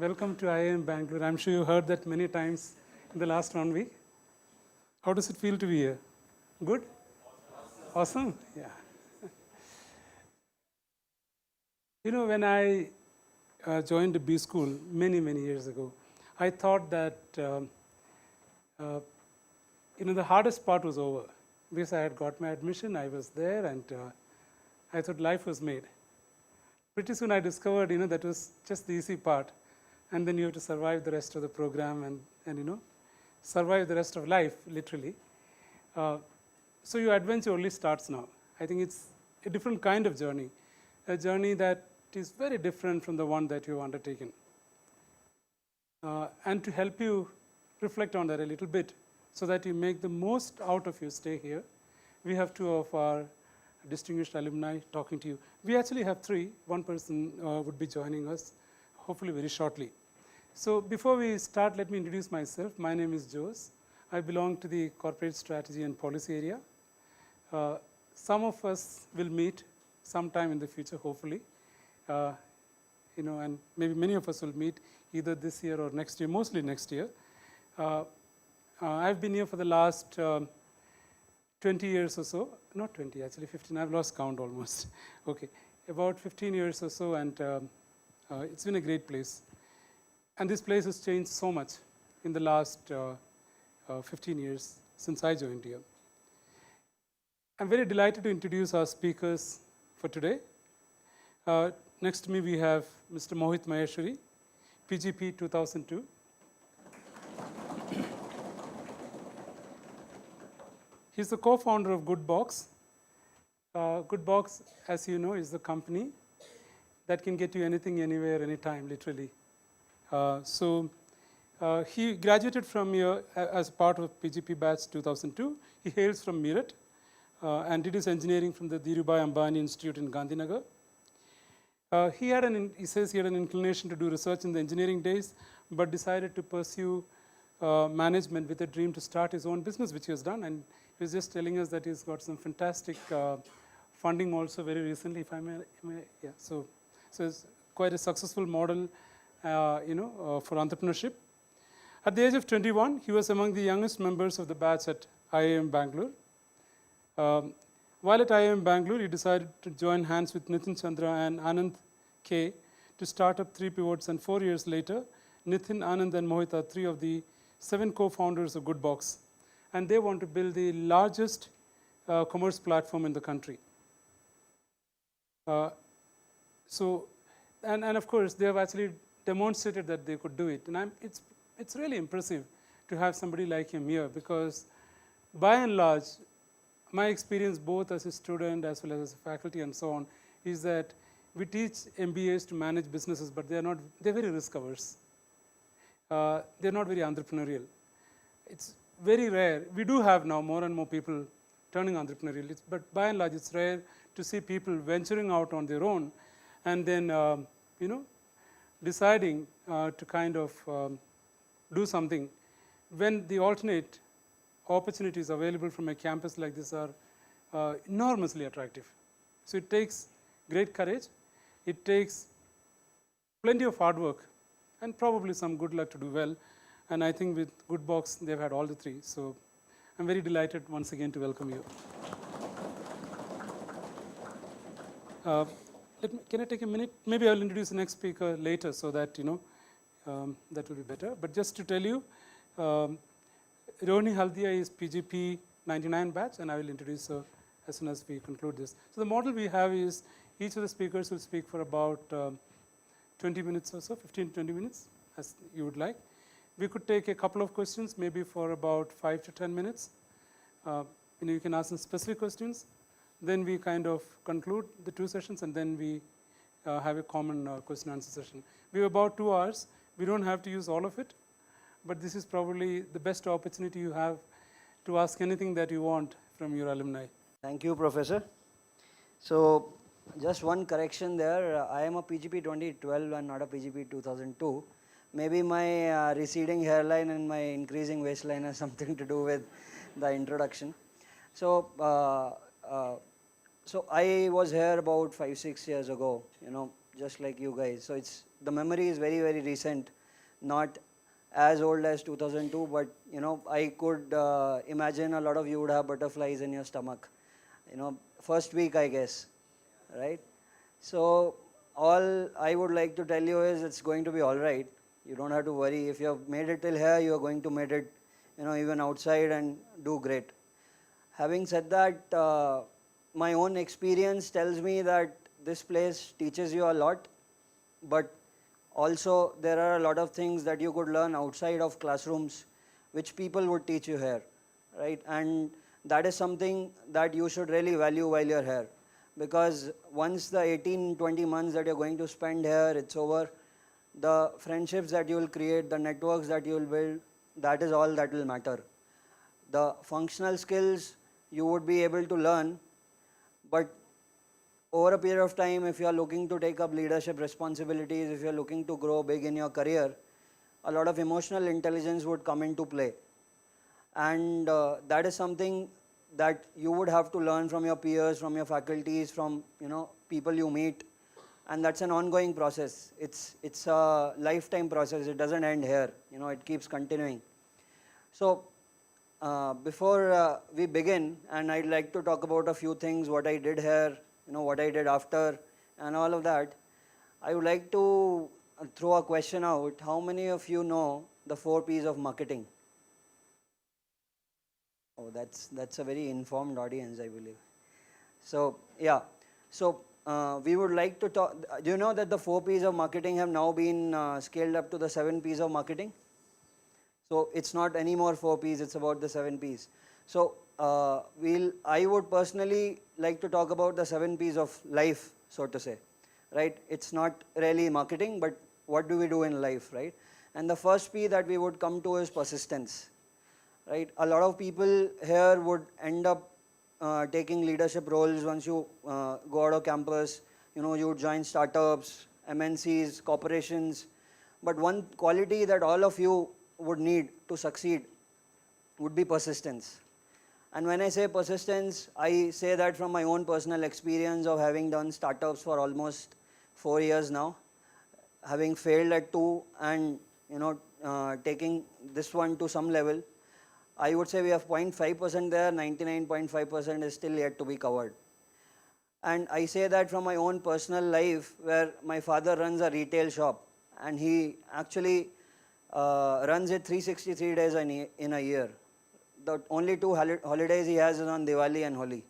Welcome to IIM Bangalore. I'm sure you heard that many times in the last 1 week. How does it feel to be here? Good? Awesome? Yeah. You know, when I joined the B school many years ago, I thought that uh, the hardest part was over because I had got my admission, I was there, and I thought life was made. Pretty soon I discovered, that was just the easy part, and then you have to survive the rest of the program and survive the rest of life, literally. So your adventure only starts now. I think it's a different kind of journey, a journey that is very different from the one that you've undertaken. And to help you reflect on that a little bit so that you make the most out of your stay here, we have two of our distinguished alumni talking to you. We actually have three. One person would be joining us, hopefully very shortly. So before we start, let me introduce myself. My name is Jose. I belong to the corporate strategy and policy area. Some of us will meet sometime in the future, hopefully. And maybe many of us will meet either this year or next year, mostly next year. I've been here for the last 20 years or so, not 20, actually 15, I've lost count almost. Okay, about 15 years or so, and it's been a great place. And this place has changed so much in the last 15 years since I joined here. I'm very delighted to introduce our speakers for today. Next to me we have Mr. Mohit Maheshwari, PGP 2002. He's the co-founder of Goodbox. Goodbox, as you know, is the company that can get you anything, anywhere, anytime, literally. He graduated from here as part of PGP batch 2002. He hails from Meerut and did his engineering from the Dhirubhai Ambani Institute in Gandhinagar. He says he had an inclination to do research in the engineering days, but decided to pursue management with a dream to start his own business, which he has done. And he was just telling us that he's got some fantastic funding also very recently, if I may. Yeah. So it's quite a successful model, for entrepreneurship. At the age of 21, he was among the youngest members of the batch at IIM Bangalore. While at IIM Bangalore, he decided to join hands with Nitin Chandra and Anand K to start up 3 pivots, and 4 years later, Nitin, Anand, and Mohit are 3 of the 7 co-founders of Goodbox, and they want to build the largest commerce platform in the country. And of course, they have actually demonstrated that they could do it, and it's really impressive to have somebody like him here, because by and large, my experience both as a student as well as a faculty and so on is that we teach MBAs to manage businesses, but they're very risk averse. They're not very entrepreneurial. It's very rare. We do have now more and more people turning entrepreneurial, but by and large it's rare to see people venturing out on their own and then deciding to kind of do something when the alternate opportunities available from a campus like this are enormously attractive. So it takes great courage, it takes plenty of hard work, and probably some good luck to do well. And I think with Goodbox, they've had all the 3. So I'm very delighted once again to welcome you. Can I take a minute? Maybe I'll introduce the next speaker later so that, that will be better. But just to tell you, Rohini Haldia is PGP 99 batch, and I will introduce her as soon as we conclude this. So the model we have is each of the speakers will speak for about 20 minutes or so, 15 to 20 minutes, as you would like. We could take a couple of questions, maybe for about 5 to 10 minutes. You can ask some specific questions. Then we kind of conclude the 2 sessions, and then we have a common question and answer session. We have about 2 hours. We don't have to use all of it, but this is probably the best opportunity you have to ask anything that you want from your alumni. Thank you, Professor. So just one correction there. I am a PGP 2012 and not a PGP 2002. Maybe my receding hairline and my increasing waistline has something to do with the introduction. So I was here about 5-6 years ago, just like you guys. So the memory is very, very recent, not as old as 2002, but I could imagine a lot of you would have butterflies in your stomach, first week, I guess, right? So all I would like to tell you is it's going to be all right. You don't have to worry. If you have made it till here, you are going to make it, even outside and do great. Having said that, my own experience tells me that this place teaches you a lot, but also there are a lot of things that you could learn outside of classrooms which people would teach you here, right? And that is something that you should really value while you're here, because once the 18-20 months that you're going to spend here, it's over, the friendships that you will create, the networks that you will build, that is all that will matter. The functional skills you would be able to learn, but over a period of time, if you are looking to take up leadership responsibilities, if you are looking to grow big in your career, a lot of emotional intelligence would come into play. And that is something that you would have to learn from your peers, from your faculties, from people you meet, and that's an ongoing process. It's a lifetime process. It doesn't end here. It keeps continuing. So before we begin, and I'd like to talk about a few things, what I did here, what I did after, and all of that, I would like to throw a question out. How many of you know the 4 P's of marketing? Oh, that's a very informed audience, I believe. So, yeah. So, we would like to talk. Do you know that the 4 P's of marketing have now been scaled up to the 7 P's of marketing? So, it's not any more 4 P's, it's about the 7 P's. So, I would personally like to talk about the 7 P's of life, so to say, right? It's not really marketing, but what do we do in life, right? And the first P that we would come to is persistence, right? A lot of people here would end up taking leadership roles once you go out of campus. You would join startups, MNCs, corporations. But one quality that all of you would need to succeed would be persistence. And when I say persistence, I say that from my own personal experience of having done startups for almost 4 years now, having failed at 2 and taking this one to some level. I would say we have 0.5% there, 99.5% is still yet to be covered. And I say that from my own personal life, where my father runs a retail shop, and he actually runs it 363 days in a year. The only 2 holidays he has is on Diwali and Holi,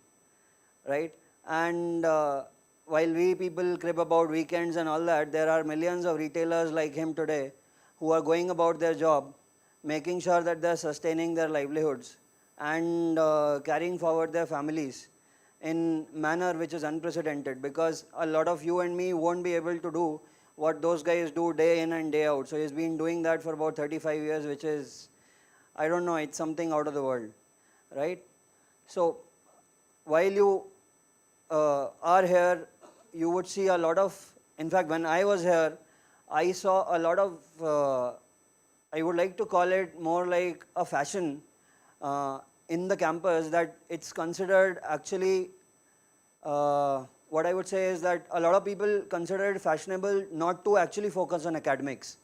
right? And while we people crib about weekends and all that, there are millions of retailers like him today who are going about their job, making sure that they're sustaining their livelihoods and carrying forward their families in manner which is unprecedented, because a lot of you and me won't be able to do what those guys do day in and day out. So he's been doing that for about 35 years, which is, I don't know, it's something out of the world, right? So while you are here, you would see a lot of, in fact, when I was here, I saw a lot of, I would like to call it more like a fashion in the campus, that it's considered actually, what I would say is that a lot of people consider it fashionable not to actually focus on academics,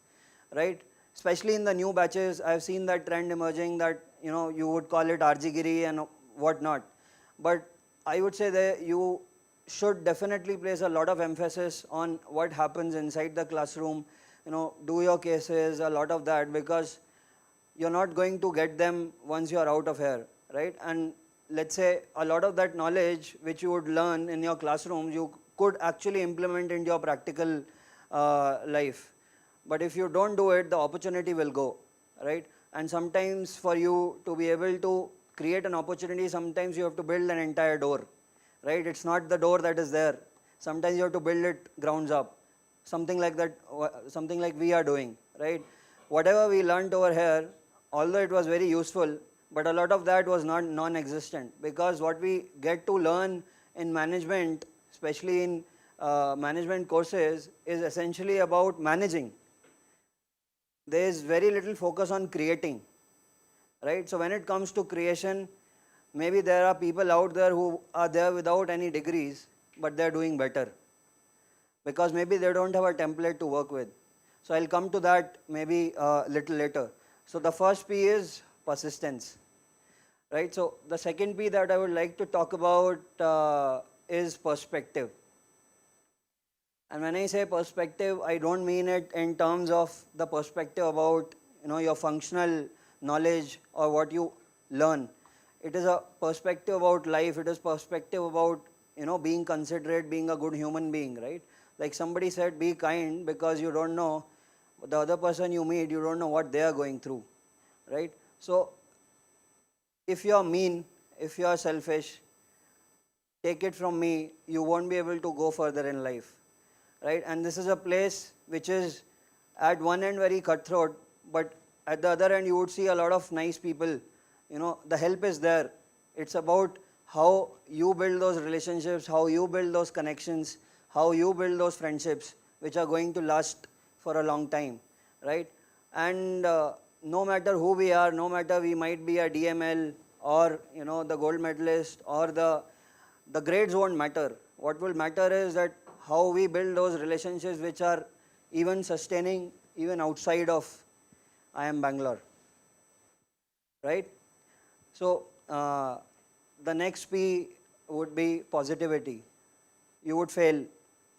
right? Especially in the new batches, I've seen that trend emerging that, you would call it RG-giri and whatnot. But I would say that you should definitely place a lot of emphasis on what happens inside the classroom, do your cases, a lot of that, because you're not going to get them once you're out of here, right? And let's say a lot of that knowledge which you would learn in your classroom, you could actually implement into your practical life. But if you don't do it, the opportunity will go, right? And sometimes for you to be able to create an opportunity, sometimes you have to build an entire door, right? It's not the door that is there. Sometimes you have to build it grounds up. Something like that, something like we are doing, right? Whatever we learned over here, although it was very useful, but a lot of that was not non-existent, because what we get to learn in management, especially in management courses, is essentially about managing. There is very little focus on creating, right? So when it comes to creation, maybe there are people out there who are there without any degrees, but they're doing better. because maybe they don't have a template to work with. So I'll come to that maybe a little later. So the first P is persistence, right? So the second P that I would like to talk about is perspective. And when I say perspective, I don't mean it in terms of the perspective about your functional knowledge or what you learn. It is a perspective about life. It is perspective about being considerate, being a good human being, right? Like somebody said, be kind, because you don't know the other person you meet, you don't know what they are going through, right? So if you are mean, if you are selfish, take it from me, you won't be able to go further in life, right? And this is a place which is at one end very cutthroat, but at the other end you would see a lot of nice people. The help is there. It's about how you build those relationships, how you build those connections, how you build those friendships which are going to last for a long time, right? And no matter who we are, no matter we might be a DML or the gold medalist or the grades won't matter. What will matter is that how we build those relationships which are even sustaining even outside of IIM Bangalore, right? So the next P would be positivity. You would fail,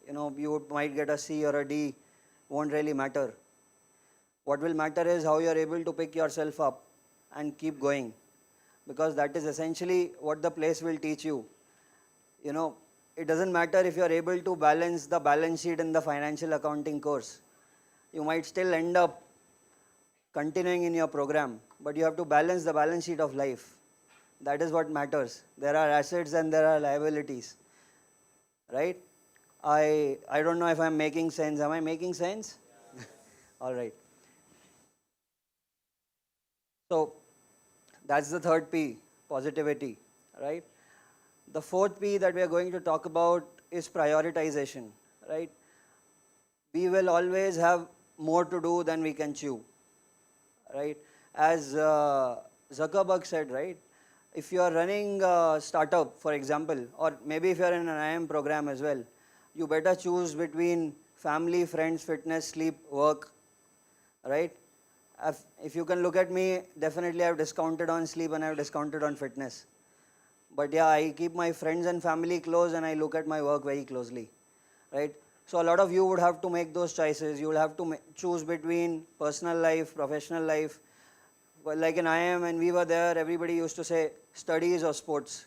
you might get a C or a D, won't really matter. What will matter is how you are able to pick yourself up and keep going, because that is essentially what the place will teach you. It doesn't matter if you are able to balance the balance sheet in the financial accounting course. You might still end up continuing in your program, but you have to balance the balance sheet of life. That is what matters. There are assets and there are liabilities, right? I don't know if I'm making sense. Am I making sense? Yeah. All right. So that's the third P, positivity, right? The fourth P that we are going to talk about is prioritization, right? We will always have more to do than we can chew, right? As Zuckerberg said, right? If you are running a startup, for example, or maybe if you are in an IIM program as well, you better choose between family, friends, fitness, sleep, work, right? If you can look at me, definitely I've discounted on sleep and I've discounted on fitness. But yeah, I keep my friends and family close and I look at my work very closely, right? So a lot of you would have to make those choices. You will have to choose between personal life, professional life. Well, like in IIM, when we were there, everybody used to say studies or sports,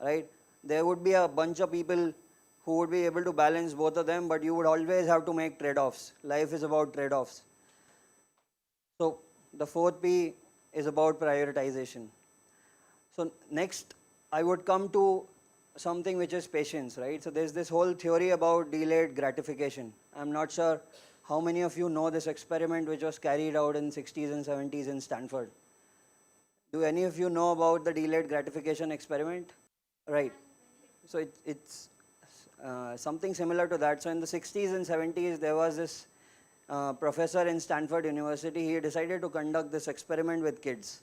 right? There would be a bunch of people who would be able to balance both of them, but you would always have to make trade-offs. Life is about trade-offs. So the fourth P is about prioritization. So next, I would come to something which is patience, right? So there's this whole theory about delayed gratification. I'm not sure how many of you know this experiment which was carried out in 60s and 70s in Stanford. Do any of you know about the delayed gratification experiment? Right. So it's something similar to that. So in the 60s and 70s, there was this professor in Stanford University. He decided to conduct this experiment with kids.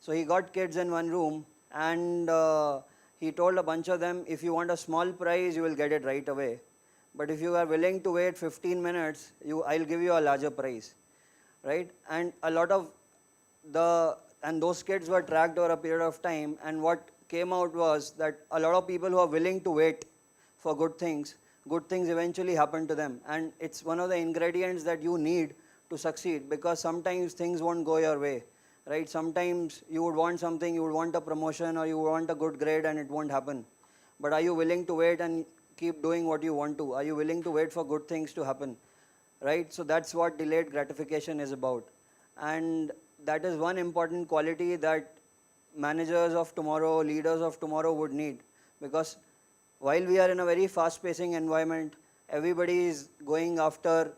So he got kids in one room and he told a bunch of them, if you want a small prize, you will get it right away. But if you are willing to wait 15 minutes, I'll give you a larger prize, right? And a lot of those kids were tracked over a period of time, and what came out was that a lot of people who are willing to wait for good things eventually happen to them. And it's one of the ingredients that you need to succeed, because sometimes things won't go your way, right? Sometimes you would want something, you would want a promotion or you would want a good grade and it won't happen. But are you willing to wait and keep doing what you want to? Are you willing to wait for good things to happen, right? So that's what delayed gratification is about. And that is one important quality that managers of tomorrow, leaders of tomorrow would need, because while we are in a very fast-pacing environment, everybody is going after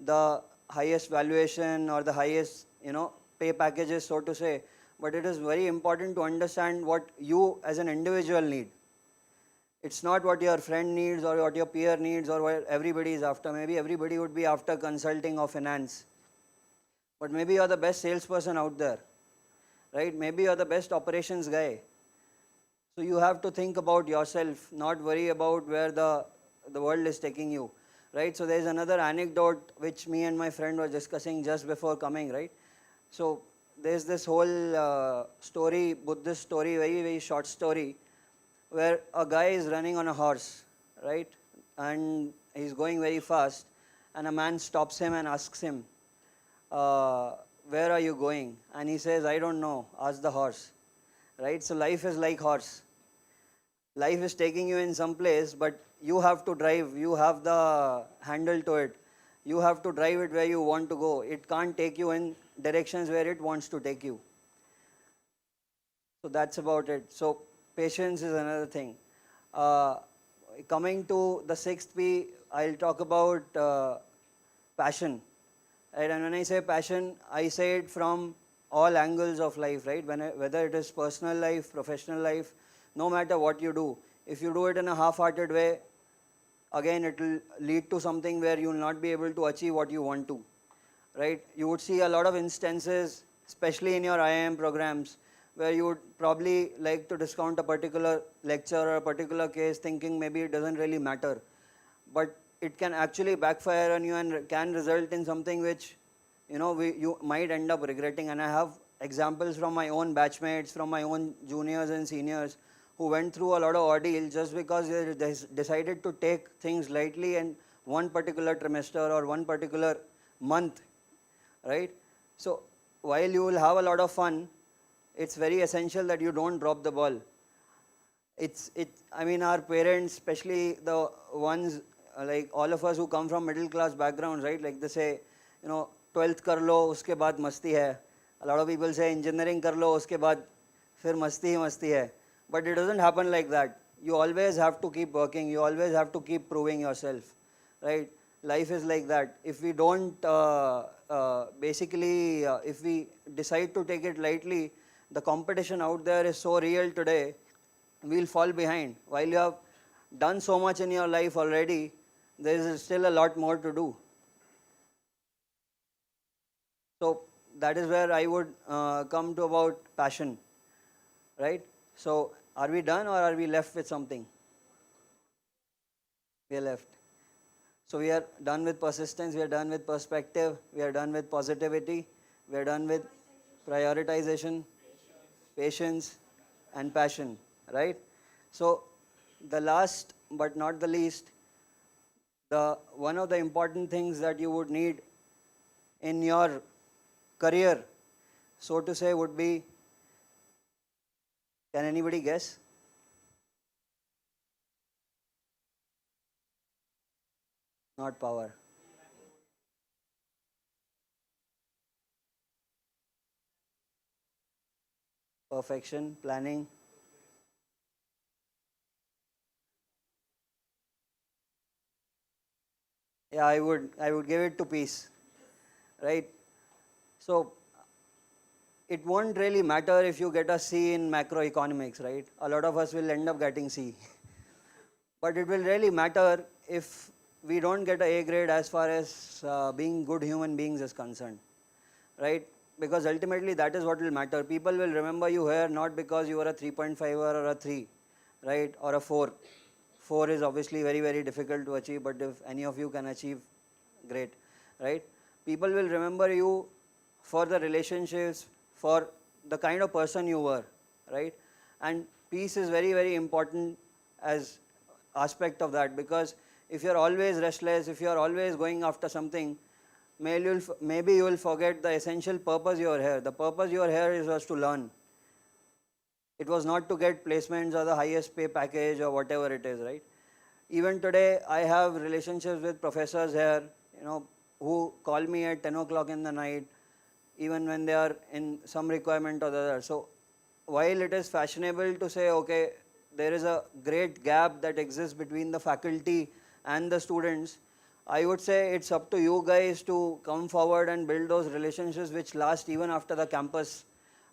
the highest valuation or the highest, pay packages, so to say. But it is very important to understand what you as an individual need. It's not what your friend needs or what your peer needs or what everybody is after. Maybe everybody would be after consulting or finance. But maybe you're the best salesperson out there, right? Maybe you're the best operations guy. So you have to think about yourself, not worry about where the world is taking you, right? So there's another anecdote which me and my friend were discussing just before coming, right? So there's this whole story, Buddhist story, very, very short story, where a guy is running on a horse, right? And he's going very fast, and a man stops him and asks him, where are you going? And he says, I don't know, ask the horse, right? So life is like horse. Life is taking you in some place, but you have to drive, you have the handle to it. You have to drive it where you want to go. It can't take you in directions where it wants to take you. So that's about it. So patience is another thing. Coming to the sixth P, I'll talk about passion. Right? And when I say passion, I say it from all angles of life, right? Whether it is personal life, professional life, no matter what you do. If you do it in a half-hearted way, again, it will lead to something where you will not be able to achieve what you want to, right? You would see a lot of instances, especially in your IIM programs, where you would probably like to discount a particular lecture or a particular case thinking maybe it doesn't really matter. But it can actually backfire on you and can result in something which, you might end up regretting. And I have examples from my own batchmates, from my own juniors and seniors who went through a lot of ordeal just because they decided to take things lightly in one particular trimester or one particular month, right? So while you will have a lot of fun, it's very essential that you don't drop the ball. I mean, our parents, especially the ones like all of us who come from middle class backgrounds, right? Like they say, 12th kar lo, uske baad masti hai. A lot of people say engineering kar lo, uske baad fir masti hi masti hai. But it doesn't happen like that. You always have to keep working. You always have to keep proving yourself, right? Life is like that. If we don't, if we decide to take it lightly, the competition out there is so real today, we'll fall behind. While you have done so much in your life already, there is still a lot more to do. So that is where I would come to about passion, right? So are we done or are we left with something? We are left. So we are done with persistence, we are done with perspective, we are done with positivity, we are done with prioritization, patience, and passion, right? So the last but not the least, one of the important things that you would need in your career, so to say, would be, can anybody guess? Not power. Perfection, planning. Yeah, I would give it to peace, right? So it won't really matter if you get a C in macroeconomics, right? A lot of us will end up getting C. But it will really matter if we don't get a grade as far as being good human beings is concerned, right? Because ultimately that is what will matter. People will remember you here not because you are a 3.5 or a 3, right? Or a 4. 4 is obviously very, very difficult to achieve, but if any of you can achieve, great, right? People will remember you for the relationships, for the kind of person you were, right? And peace is very, very important as aspect of that, because if you're always restless, if you're always going after something, maybe you will forget the essential purpose you are here. The purpose you are here was to learn. It was not to get placements or the highest pay package or whatever it is, right? Even today, I have relationships with professors here, who call me at 10 o'clock in the night, even when they are in some requirement or the other. So while it is fashionable to say, okay, there is a great gap that exists between the faculty and the students, I would say it's up to you guys to come forward and build those relationships which last even after the campus,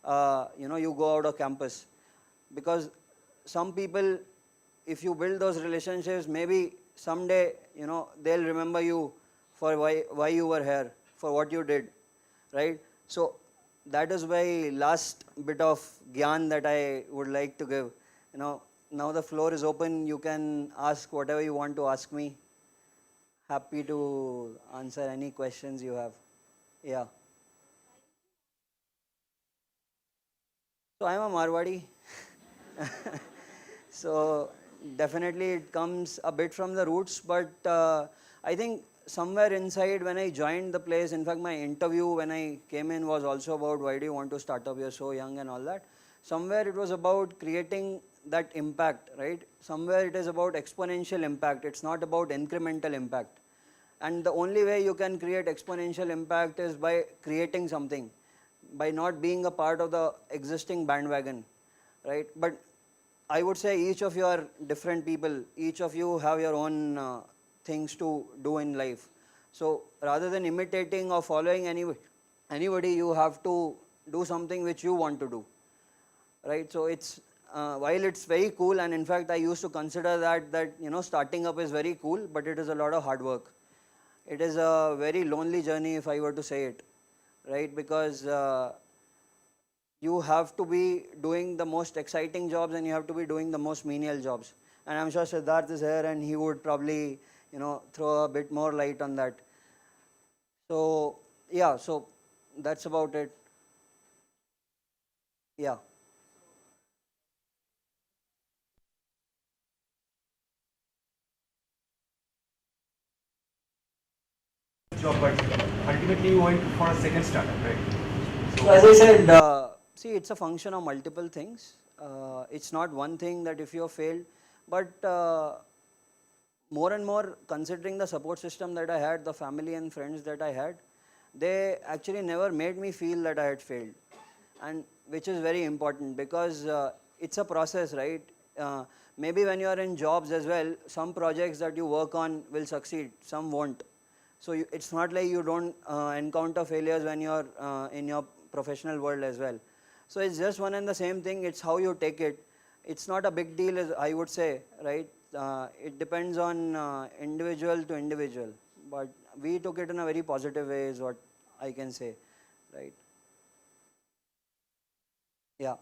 you go out of campus. Because some people, if you build those relationships, maybe someday, they'll remember you for why you were here, for what you did, right? So that is my last bit of gyan that I would like to give. Now the floor is open. You can ask whatever you want to ask me. happy to answer any questions you have. Yeah. So I am a Marwadi. So definitely it comes a bit from the roots, but I think somewhere inside when I joined the place, in fact my interview when I came in was also about why do you want to start up, you're so young and all that. Somewhere it was about creating that impact, right? Somewhere it is about exponential impact, it's not about incremental impact. And the only way you can create exponential impact is by creating something, by not being a part of the existing bandwagon, right? But I would say each of you are different people, each of you have your own things to do in life. So rather than imitating or following anybody, you have to do something which you want to do, right? So it's while it's very cool, and in fact I used to consider that starting up is very cool, but it is a lot of hard work. It is a very lonely journey if I were to say it, right? Because you have to be doing the most exciting jobs and you have to be doing the most menial jobs. And I'm sure Siddharth is here and he would probably throw a bit more light on that. So yeah, so that's about it. Yeah. Job, but ultimately you went for a second startup, right? So as I said, see, it's a function of multiple things. It's not one thing that if you have failed, but more and more considering the support system that I had, the family and friends that I had, they actually never made me feel that I had failed, and which is very important because it's a process, right? Maybe when you are in jobs as well, some projects that you work on will succeed, some won't. So it's not like you don't encounter failures when you're in your professional world as well. So it's just one and the same thing. It's how you take it. It's not a big deal, as I would say, right? It depends on individual to individual. But we took it in a very positive way, is what I can say, right? Yeah.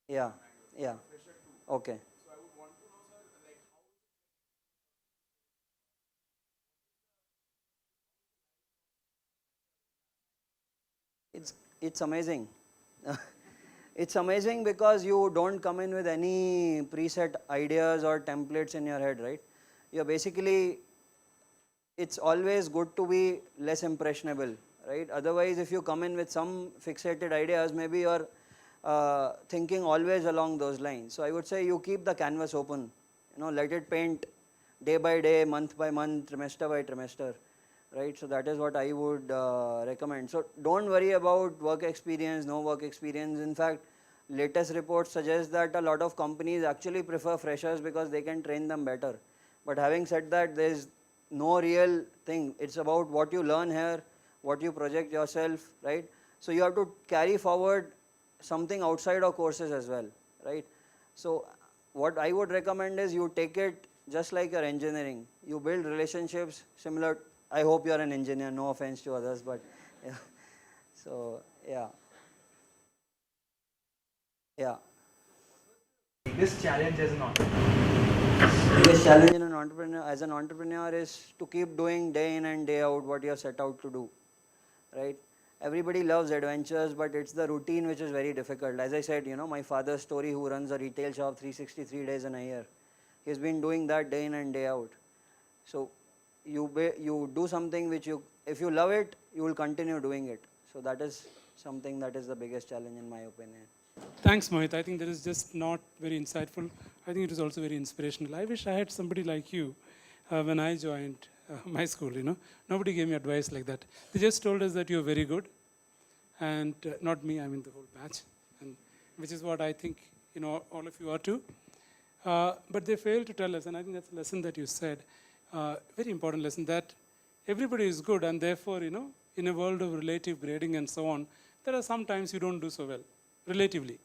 Yeah. Yeah. Okay. It's it's amazing. It's amazing because you don't come in with any preset ideas or templates in your head, right? You're basically, it's always good to be less impressionable, right? Otherwise, if you come in with some fixated ideas, maybe you're thinking always along those lines. So I would say you keep the canvas open, let it paint day by day, month by month, trimester by trimester, right? So that is what I would recommend. So don't worry about work experience, no work experience. In fact, latest reports suggest that a lot of companies actually prefer freshers because they can train them better. But having said that, there is no real thing. It's about what you learn here, what you project yourself, right? So you have to carry forward something outside of courses as well, right? So what I would recommend is you take it just like your engineering. You build relationships similar. I hope you're an engineer, no offense to others, but yeah. So yeah. Yeah. Biggest challenge as an entrepreneur. Biggest challenge in an entrepreneur as an entrepreneur is to keep doing day in and day out what you are set out to do, right? Everybody loves adventures, but it's the routine which is very difficult. As I said, my father's story, who runs a retail shop 363 days in a year, he's been doing that day in and day out. So you do something which if you love it, you will continue doing it. So that is something that is the biggest challenge in my opinion. Thanks, Mohit. I think that is just not very insightful. I think it is also very inspirational. I wish I had somebody like you when I joined my school. Nobody gave me advice like that. They just told us that you're very good, and not me. I mean the whole batch, and which is what I think all of you are too. But they failed to tell us, and I think that's a lesson that you said. Very important lesson that everybody is good, and therefore in a world of relative grading and so on, there are some times you don't do so well, relatively.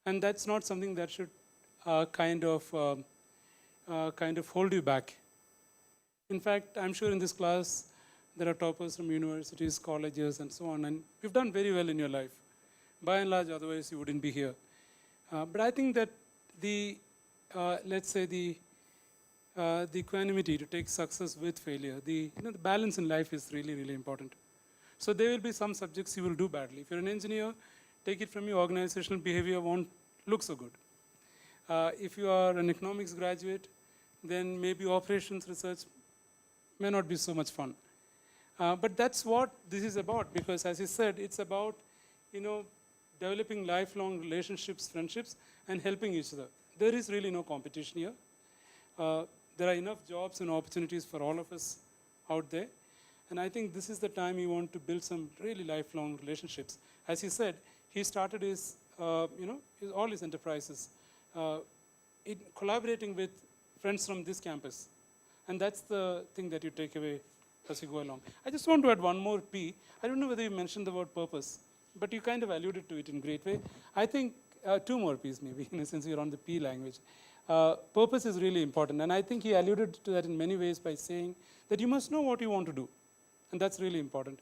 And that's not something that should kind of hold you back. In fact, I'm sure in this class, there are toppers from universities, colleges, and so on, and you've done very well in your life. By and large, otherwise you wouldn't be here. But I think that let's say the the equanimity to take success with failure. The balance in life is really, really important. So there will be some subjects you will do badly. If you're an engineer, take it from me, organizational behavior won't look so good. If you are an economics graduate, then maybe operations research may not be so much fun. But that's what this is about, because as I said, it's about developing lifelong relationships, friendships, and helping each other. There is really no competition here. There are enough jobs and opportunities for all of us out there. And I think this is the time you want to build some really lifelong relationships. As he said, he started his, all his enterprises in collaborating with friends from this campus. And that's the thing that you take away as you go along. I just want to add one more P. I don't know whether you mentioned the word purpose, but you kind of alluded to it in a great way. I think two more P's maybe, since you're on the P language. Purpose is really important, and I think he alluded to that in many ways by saying that you must know what you want to do, and that's really important.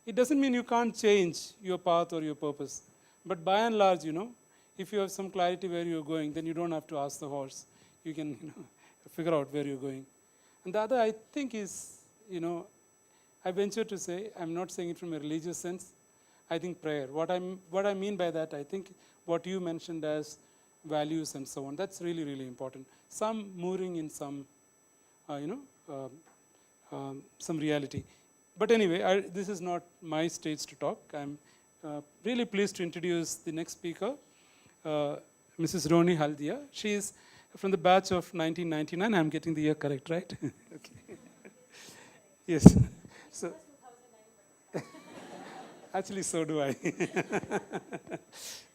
It doesn't mean you can't change your path or your purpose, but by and large, if you have some clarity where you're going, then you don't have to ask the horse. You can figure out where you're going. And the other, I think, is, I venture to say, I'm not saying it from a religious sense, I think prayer. What I mean by that, I think what you mentioned as values and so on, that's really, really important. Some mooring in some, some reality. But anyway, this is not my stage to talk. I'm really pleased to introduce the next speaker, Mrs. Roni Haldia. She is from the batch of 1999. I'm getting the year correct, right? Okay. Yes. So, actually, so do I.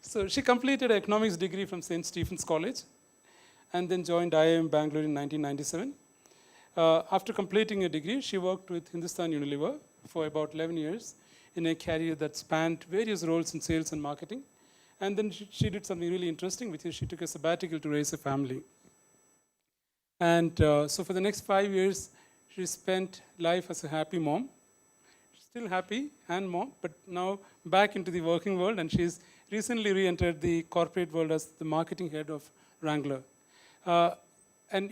So she completed an economics degree from St. Stephen's College and then joined IIM Bangalore in 1997. After completing a degree, she worked with Hindustan Unilever for about 11 years in a career that spanned various roles in sales and marketing. And then she did something really interesting, which is she took a sabbatical to raise a family. And so for the next 5 years, she spent life as a happy mom. Still happy and mom, but now back into the working world, and she's recently re-entered the corporate world as the marketing head of Wrangler. And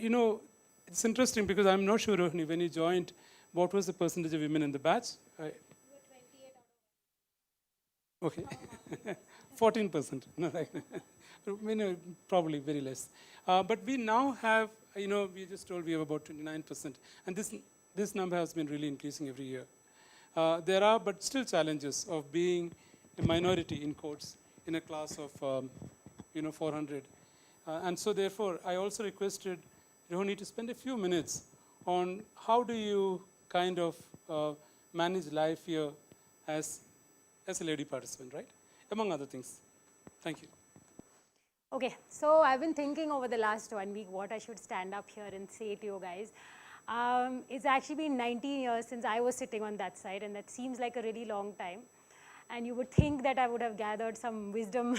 it's interesting because I'm not sure, Rohini, when you joined, what was the percentage of women in the batch? We were 28 out of. Okay, 14%. No, right. Probably very less. But we now have, we just told we have about 29%, and this number has been really increasing every year. There are, but still, challenges of being a minority in quotes in a class of, 400. And so, therefore, I also requested Rohini to spend a few minutes on how do you kind of manage life here as a lady participant, right? Among other things. Thank you. Okay, so I've been thinking over the last 1 week what I should stand up here and say to you guys. It's actually been 19 years since I was sitting on that side, and that seems like a really long time. And you would think that I would have gathered some wisdom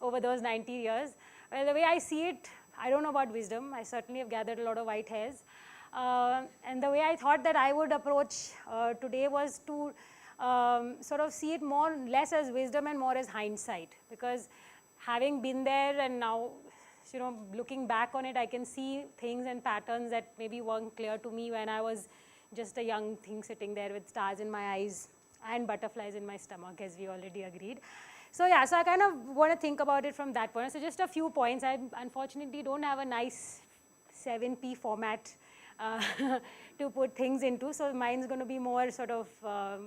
over those 90 years. Well, the way I see it, I don't know about wisdom. I certainly have gathered a lot of white hairs. And the way I thought that I would approach today was to sort of see it less as wisdom and more as hindsight. Because having been there and now, looking back on it, I can see things and patterns that maybe weren't clear to me when I was just a young thing sitting there with stars in my eyes and butterflies in my stomach, as we already agreed. So yeah, so I kind of want to think about it from that point. So just a few points. I unfortunately don't have a nice 7P format to put things into. So mine's going to be more sort of a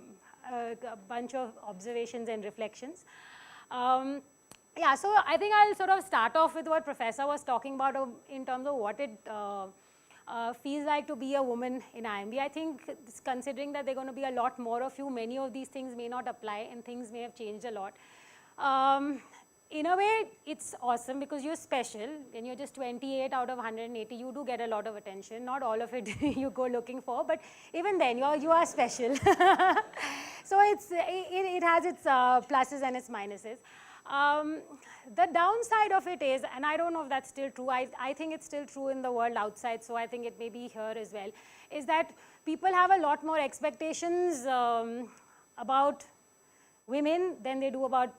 bunch of observations and reflections. Yeah, so I think I'll sort of start off with what Professor was talking about in terms of what it feels like to be a woman in IMB. I think considering that there are going to be a lot more of you, many of these things may not apply and things may have changed a lot. In a way, it's awesome because you're special. When you're just 28 out of 180, you do get a lot of attention. Not all of it you go looking for, but even then, you are special. So it has its pluses and its minuses. The downside of it is, and I don't know if that's still true, I think it's still true in the world outside, so I think it may be here as well, is that people have a lot more expectations about women than they do about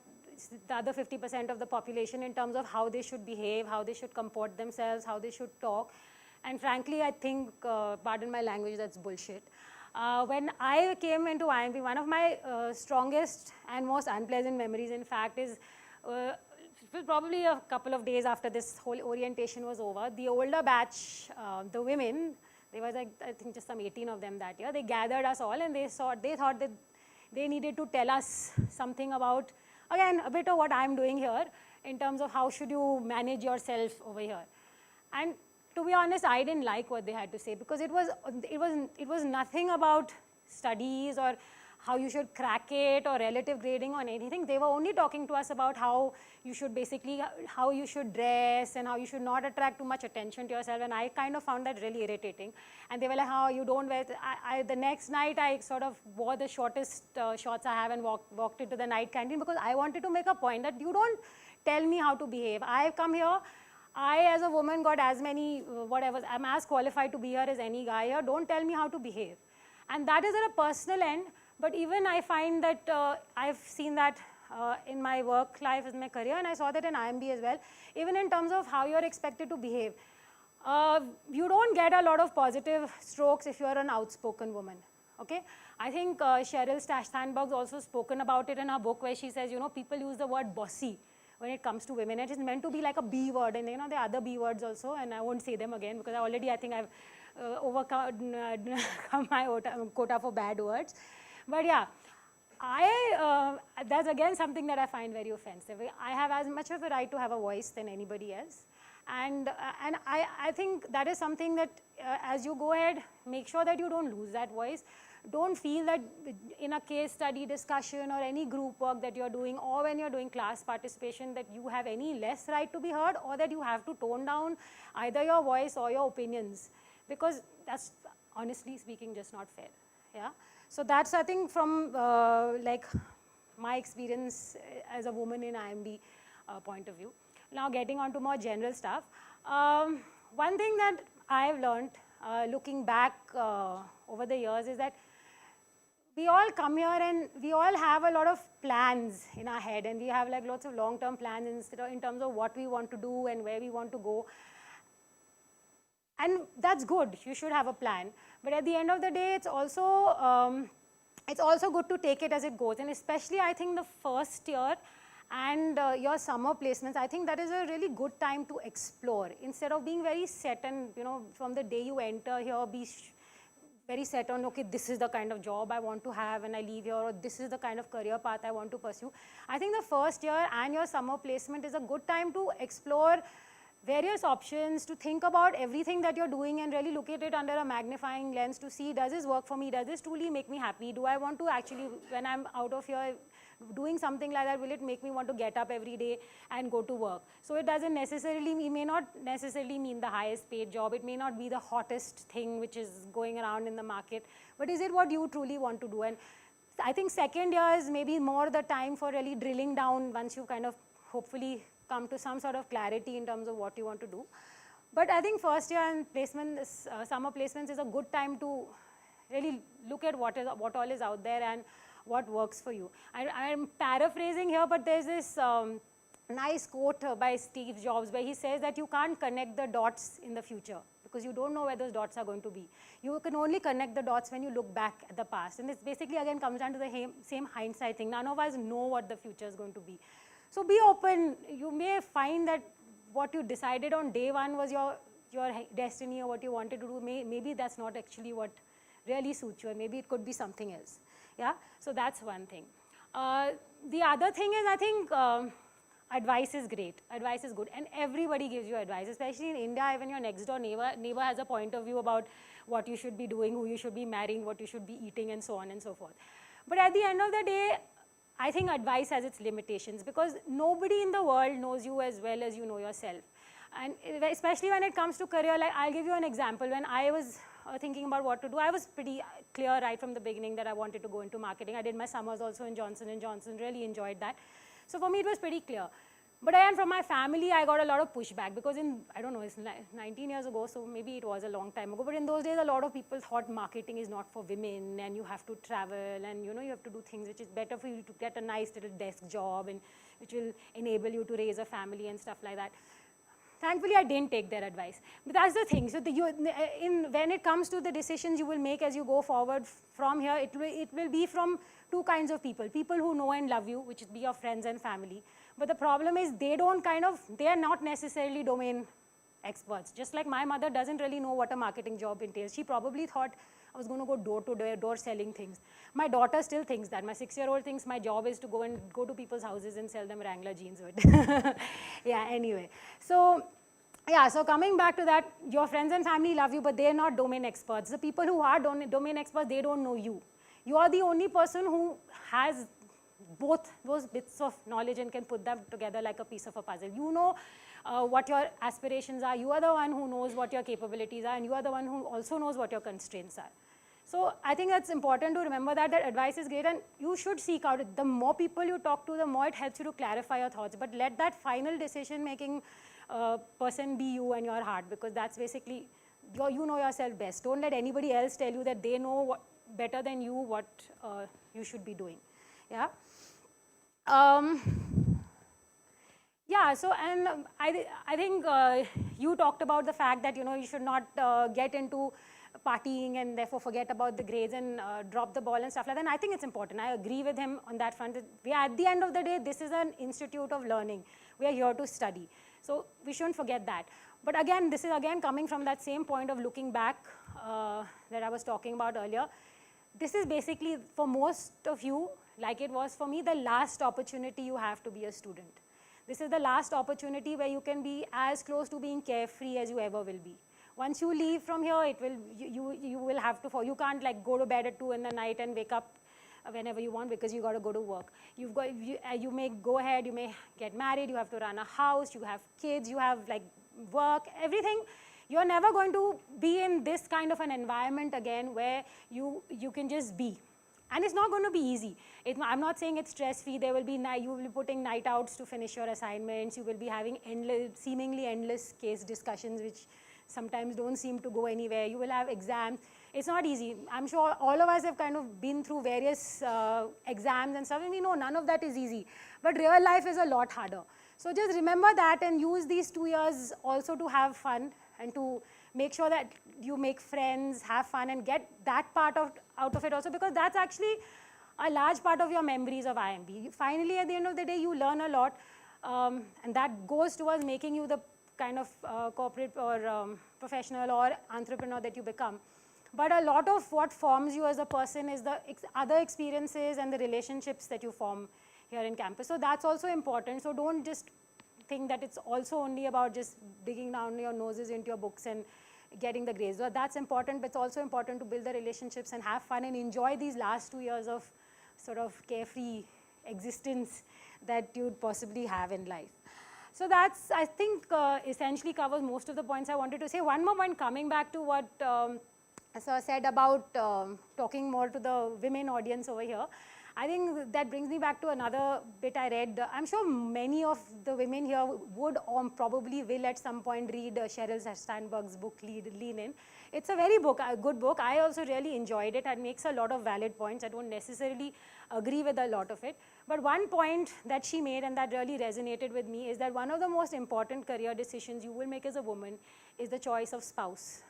the other 50% of the population in terms of how they should behave, how they should comport themselves, how they should talk. And frankly, I think, pardon my language, that's bullshit. When I came into IMB, one of my strongest and most unpleasant memories, in fact, is it was probably a couple of days after this whole orientation was over. The older batch, the women, there was like, I think just some 18 of them that year, they gathered us all and they thought that they needed to tell us something about, again, a bit of what I'm doing here in terms of how should you manage yourself over here. And to be honest, I didn't like what they had to say because it was nothing about studies or how you should crack it or relative grading or anything. They were only talking to us about how you should basically, how you should dress and how you should not attract too much attention to yourself, and I kind of found that really irritating. And they were like, how you don't wear, the next night I sort of wore the shortest shorts I have and walked into the night canteen because I wanted to make a point that you don't tell me how to behave. I've come here, I as a woman got as many, whatever, I'm as qualified to be here as any guy here, don't tell me how to behave. And that is at a personal end, but even I find that I've seen that in my work life, in my career, and I saw that in IMB as well, even in terms of how you're expected to behave. You don't get a lot of positive strokes if you're an outspoken woman, okay? I think Cheryl Sandberg's also spoken about it in her book where she says, you know, people use the word bossy when it comes to women. It is meant to be like a B word, and you know, there are other B words also, and I won't say them again because I think I've overcome my quota for bad words. But yeah, that's again something that I find very offensive. I have as much of a right to have a voice than anybody else. And I think that is something that as you go ahead, make sure that you don't lose that voice. Don't feel that in a case study discussion or any group work that you're doing or when you're doing class participation that you have any less right to be heard or that you have to tone down either your voice or your opinions, because that's honestly speaking just not fair. Yeah. So that's, I think, from like my experience as a woman in IMB point of view. Now getting on to more general stuff. One thing that I've learned looking back over the years is that we all come here and we all have a lot of plans in our head, and we have like lots of long-term plans in terms of what we want to do and where we want to go. And that's good, you should have a plan. But at the end of the day, it's also good to take it as it goes. And especially I think the first year and your summer placements, I think that is a really good time to explore. Instead of being very set and, you know, from the day you enter here, be very set on, okay, this is the kind of job I want to have when I leave here, or this is the kind of career path I want to pursue. I think the first year and your summer placement is a good time to explore various options, to think about everything that you're doing and really look at it under a magnifying lens to see, does this work for me? Does this truly make me happy? Do I want to actually, when I'm out of here doing something like that, will it make me want to get up every day and go to work? So it doesn't necessarily, it may not necessarily mean the highest paid job. It may not be the hottest thing which is going around in the market, but is it what you truly want to do? And I think second year is maybe more the time for really drilling down once you kind of hopefully come to some sort of clarity in terms of what you want to do. But I think first year and placement, summer placements is a good time to really look at what all is out there and what works for you. I'm paraphrasing here, but there's this nice quote by Steve Jobs where he says that you can't connect the dots in the future because you don't know where those dots are going to be. You can only connect the dots when you look back at the past. And this basically again comes down to the same hindsight thing. None of us know what the future is going to be. So be open. You may find that what you decided on day one was your destiny or what you wanted to do. Maybe that's not actually what really suits you, and maybe it could be something else. Yeah, so that's one thing. The other thing is, I think advice is great. Advice is good, and everybody gives you advice, especially in India. Even your next door neighbor has a point of view about what you should be doing, who you should be marrying, what you should be eating, and so on and so forth. But at the end of the day, I think advice has its limitations because nobody in the world knows you as well as you know yourself. And especially when it comes to career, like I'll give you an example. When I was thinking about what to do, I was pretty clear right from the beginning that I wanted to go into marketing. I did my summers also in Johnson & Johnson, really enjoyed that. So for me, it was pretty clear. But again, from my family, I got a lot of pushback because I don't know, it's 19 years ago, so maybe it was a long time ago. But in those days, a lot of people thought marketing is not for women and you have to travel and, you know, you have to do things which is better for you to get a nice little desk job and which will enable you to raise a family and stuff like that. Thankfully, I didn't take their advice. But that's the thing. So when it comes to the decisions you will make as you go forward from here, it will be from two kinds of people. People who know and love you, which would be your friends and family. But the problem is they are not necessarily domain experts. Just like my mother doesn't really know what a marketing job entails. She probably thought I was going to go door to door selling things. My daughter still thinks that. My 6-year-old thinks my job is to go to people's houses and sell them Wrangler jeans with. Yeah, anyway. So, yeah, so coming back to that, your friends and family love you, but they're not domain experts. The people who are domain experts, they don't know you. You are the only person who has both those bits of knowledge and can put them together like a piece of a puzzle. You know what your aspirations are. You are the one who knows what your capabilities are, and you are the one who also knows what your constraints are. So I think that's important to remember that advice is great, and you should seek out. The more people you talk to, the more it helps you to clarify your thoughts. But let that final decision-making person be you and your heart, because that's basically, you know yourself best. Don't let anybody else tell you that they know better than you what you should be doing. Yeah. Yeah, so, and I think you talked about the fact that, you should not get into partying and therefore forget about the grades and drop the ball and stuff like that. And I think it's important. I agree with him on that front. At the end of the day, this is an institute of learning. We are here to study. So we shouldn't forget that. But again, this is again coming from that same point of looking back that I was talking about earlier. This is basically, for most of you, like it was for me, the last opportunity you have to be a student. This is the last opportunity where you can be as close to being carefree as you ever will be. Once you leave from here, you will have to, you can't like go to bed at 2 in the night and wake up whenever you want because you got to go to work. You may go ahead, you may get married, you have to run a house, you have kids, you have like work, everything. You're never going to be in this kind of an environment again where you can just be. And it's not going to be easy. I'm not saying it's stress-free. There will be you will be putting night outs to finish your assignments. You will be having seemingly endless case discussions, which sometimes don't seem to go anywhere. You will have exams. It's not easy. I'm sure all of us have kind of been through various exams and stuff, and we know none of that is easy. But real life is a lot harder. So just remember that and use these 2 years also to have fun and to make sure that you make friends, have fun, and get that part out of it also, because that's actually a large part of your memories of IMB. Finally, at the end of the day, you learn a lot, and that goes towards making you the kind of corporate or professional or entrepreneur that you become. But a lot of what forms you as a person is the other experiences and the relationships that you form here in campus. So that's also important. So don't just think that it's also only about just digging down your noses into your books and getting the grades. So that's important, but it's also important to build the relationships and have fun and enjoy these last 2 years of sort of carefree existence that you'd possibly have in life. So that's, I think, essentially covers most of the points I wanted to say. One more point, coming back to what Sir said about talking more to the women audience over here. I think that brings me back to another bit I read. I'm sure many of the women here would probably will at some point read Sheryl Sandberg's book, Lean In. It's a very good book. I also really enjoyed it and makes a lot of valid points. I don't necessarily agree with a lot of it. But one point that she made and that really resonated with me is that one of the most important career decisions you will make as a woman is the choice of spouse.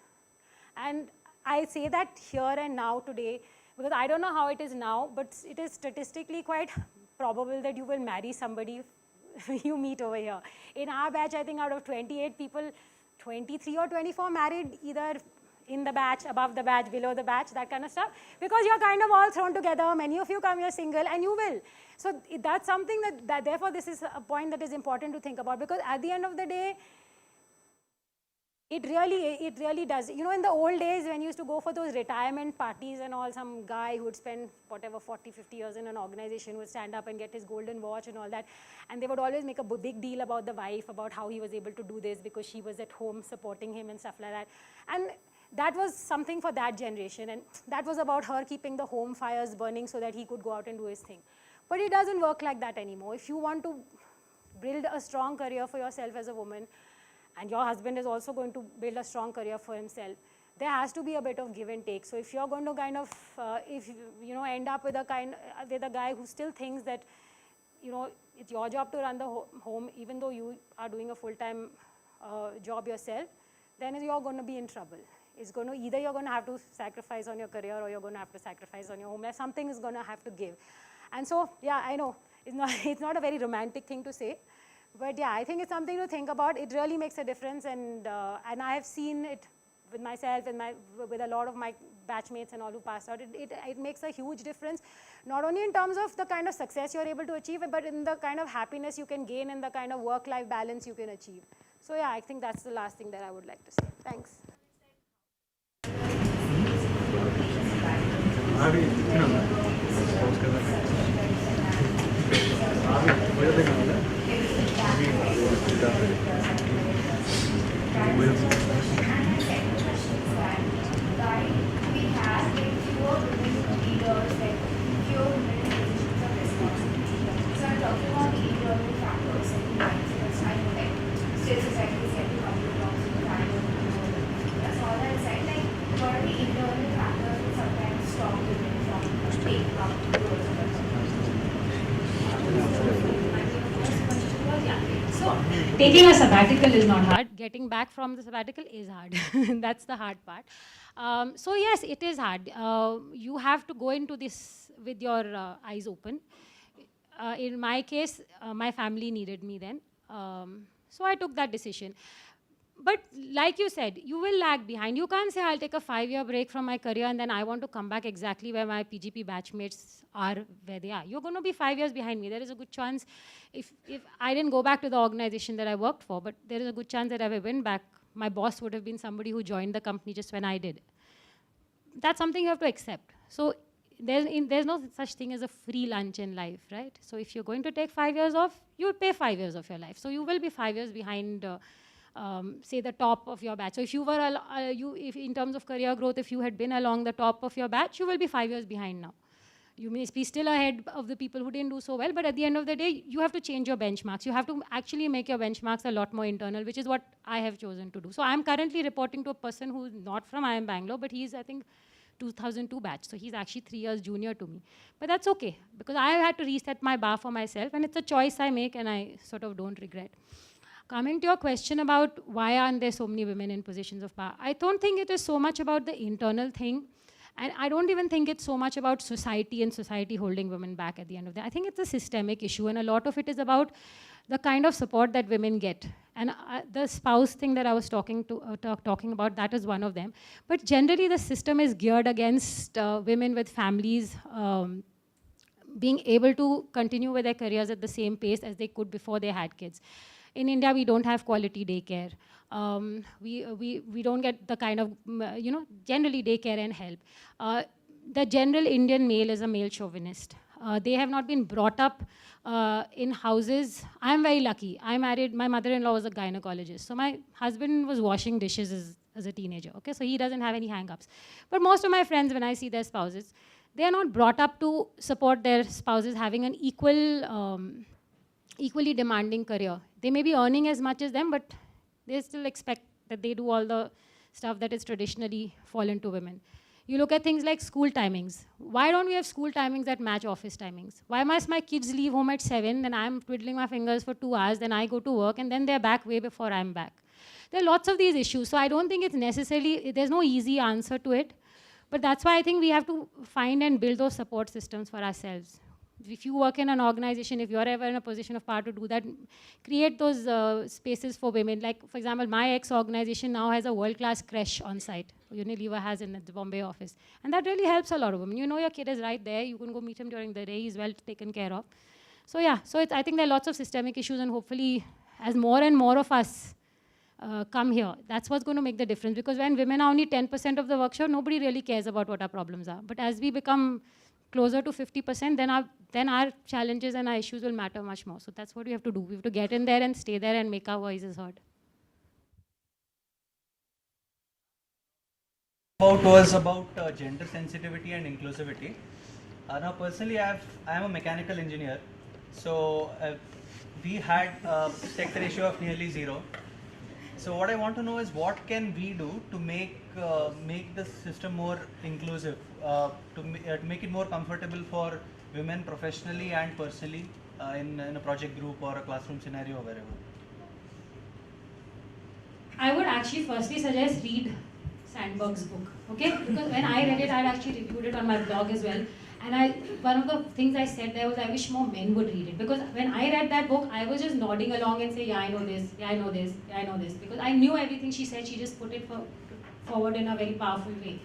And I say that here and now today, because I don't know how it is now, but it is statistically quite probable that you will marry somebody you meet over here. In our batch, I think out of 28 people, 23 or 24 married either in the batch, above the batch, below the batch, that kind of stuff, because you're kind of all thrown together. Many of you come here single, and you will. So that's something that therefore, this is a point that is important to think about, because at the end of the day, it really does. You know, in the old days when you used to go for those retirement parties and all, some guy who would spend whatever 40, 50 years in an organization would stand up and get his golden watch and all that. And they would always make a big deal about the wife, about how he was able to do this because she was at home supporting him and stuff like that. And that was something for that generation. And that was about her keeping the home fires burning so that he could go out and do his thing. But it doesn't work like that anymore. If you want to build a strong career for yourself as a woman, and your husband is also going to build a strong career for himself, there has to be a bit of give and take. So if you're going to kind of, end up with a guy who still thinks that, it's your job to run the home, even though you are doing a full-time job yourself, then you're going to be in trouble. It's going to, either you're going to have to sacrifice on your career or you're going to have to sacrifice on your home life. Something is going to have to give. And so, yeah, I know, it's not a very romantic thing to say. But yeah, I think it's something to think about. It really makes a difference, and I have seen it with myself and with a lot of my batchmates and all who passed out. It makes a huge difference, not only in terms of the kind of success you're able to achieve, but in the kind of happiness you can gain and the kind of work-life balance you can achieve. So yeah, I think that's the last thing that I would like to say. Thanks. Taking a sabbatical is not hard. Getting back from the sabbatical is hard. That's the hard part. So yes, it is hard. You have to go into this with your eyes open. In my case, my family needed me then. So I took that decision. But like you said, you will lag behind. You can't say, I'll take a 5-year break from my career and then I want to come back exactly where my PGP batchmates are, where they are. You're going to be 5 years behind me. There is a good chance, if I didn't go back to the organization that I worked for, but there is a good chance that if I went back, my boss would have been somebody who joined the company just when I did. That's something you have to accept. So there's no such thing as a free lunch in life, right? So if you're going to take 5 years off, you would pay 5 years of your life. So you will be 5 years behind say the top of your batch. So if you were, if in terms of career growth, if you had been along the top of your batch, you will be 5 years behind now. You may be still ahead of the people who didn't do so well, but at the end of the day, you have to change your benchmarks. You have to actually make your benchmarks a lot more internal, which is what I have chosen to do. So I'm currently reporting to a person who's not from IIM Bangalore, but he's, I think, 2002 batch. So he's actually 3 years junior to me. But that's okay, because I had to reset my bar for myself, and it's a choice I make, and I sort of don't regret. Coming to your question about why aren't there so many women in positions of power, I don't think it is so much about the internal thing, and I don't even think it's so much about society and society holding women back at the end of the day. I think it's a systemic issue, and a lot of it is about the kind of support that women get. And the spouse thing that I was talking about, that is one of them. But generally, the system is geared against women with families being able to continue with their careers at the same pace as they could before they had kids. In India, we don't have quality daycare. We don't get the kind of, generally daycare and help. The general Indian male is a male chauvinist. They have not been brought up in houses. I'm very lucky. I married, my mother-in-law was a gynecologist. So my husband was washing dishes as a teenager, okay? So he doesn't have any hang-ups. But most of my friends, when I see their spouses, they are not brought up to support their spouses having an equally demanding career. They may be earning as much as them, but they still expect that they do all the stuff that is traditionally fallen to women. You look at things like school timings. Why don't we have school timings that match office timings? Why must my kids leave home at 7, then I'm twiddling my fingers for 2 hours, then I go to work, and then they're back way before I'm back? There are lots of these issues, so I don't think it's necessarily, there's no easy answer to it. But that's why I think we have to find and build those support systems for ourselves. If you work in an organization, if you're ever in a position of power to do that, create those spaces for women. Like, for example, my ex-organization now has a world-class creche on site. Unilever has in the Bombay office. And that really helps a lot of women. You know your kid is right there. You can go meet him during the day. He's well taken care of. So yeah, so I think there are lots of systemic issues, and hopefully as more and more of us come here, that's what's going to make the difference. Because when women are only 10% of the workshop, nobody really cares about what our problems are. But as we become closer to 50%, then our challenges and our issues will matter much more. So that's what we have to do. We have to get in there and stay there and make our voices heard. Was about gender sensitivity and inclusivity. Now personally, I am a mechanical engineer, so we had a sex ratio of nearly 0. So what I want to know is what can we do to make the system more inclusive, to make it more comfortable for women professionally and personally in a project group or a classroom scenario or wherever. I would actually firstly suggest read Sandberg's book, okay? Because when I read it, I actually reviewed it on my blog as well. And one of the things I said there was I wish more men would read it. Because when I read that book, I was just nodding along and say, yeah, I know this, yeah, I know this, yeah, I know this. Because I knew everything she said, she just put it forward in a very powerful way.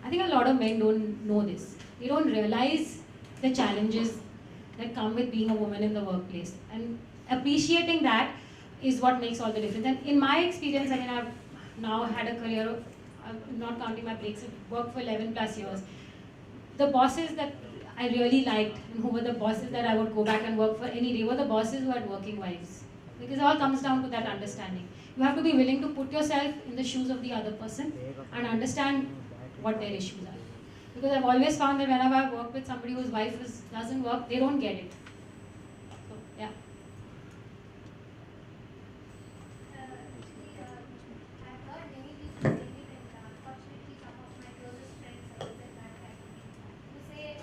I think a lot of men don't know this. They don't realize the challenges that come with being a woman in the workplace. And appreciating that is what makes all the difference. And in my experience, I mean, I've now had a career of, not counting my breaks, I've worked for 11 plus years. The bosses that I really liked and who were the bosses that I would go back and work for any day were the bosses who had working wives. Because it all comes down to that understanding. You have to be willing to put yourself in the shoes of the other person and understand what their issues are. Because I've always found that whenever I work with somebody whose wife doesn't work, they don't get it. So, yeah. I've heard many people saying it, and unfortunately, some of my closest friends are also that kind of thing. Who say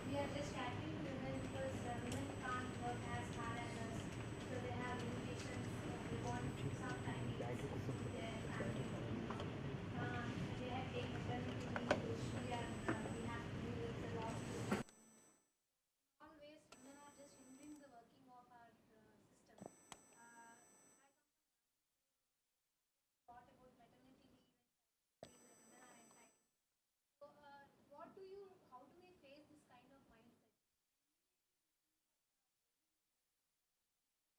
we are just catering to women because women can't work as hard as us, so they have limitations. They want some time to their family. They have taken maternity leave, which we have to deal with the loss. Always, women are just hindering the working of our system. Thought about maternity leave and child leave that women are entitled. So, how do we face this kind of mindset?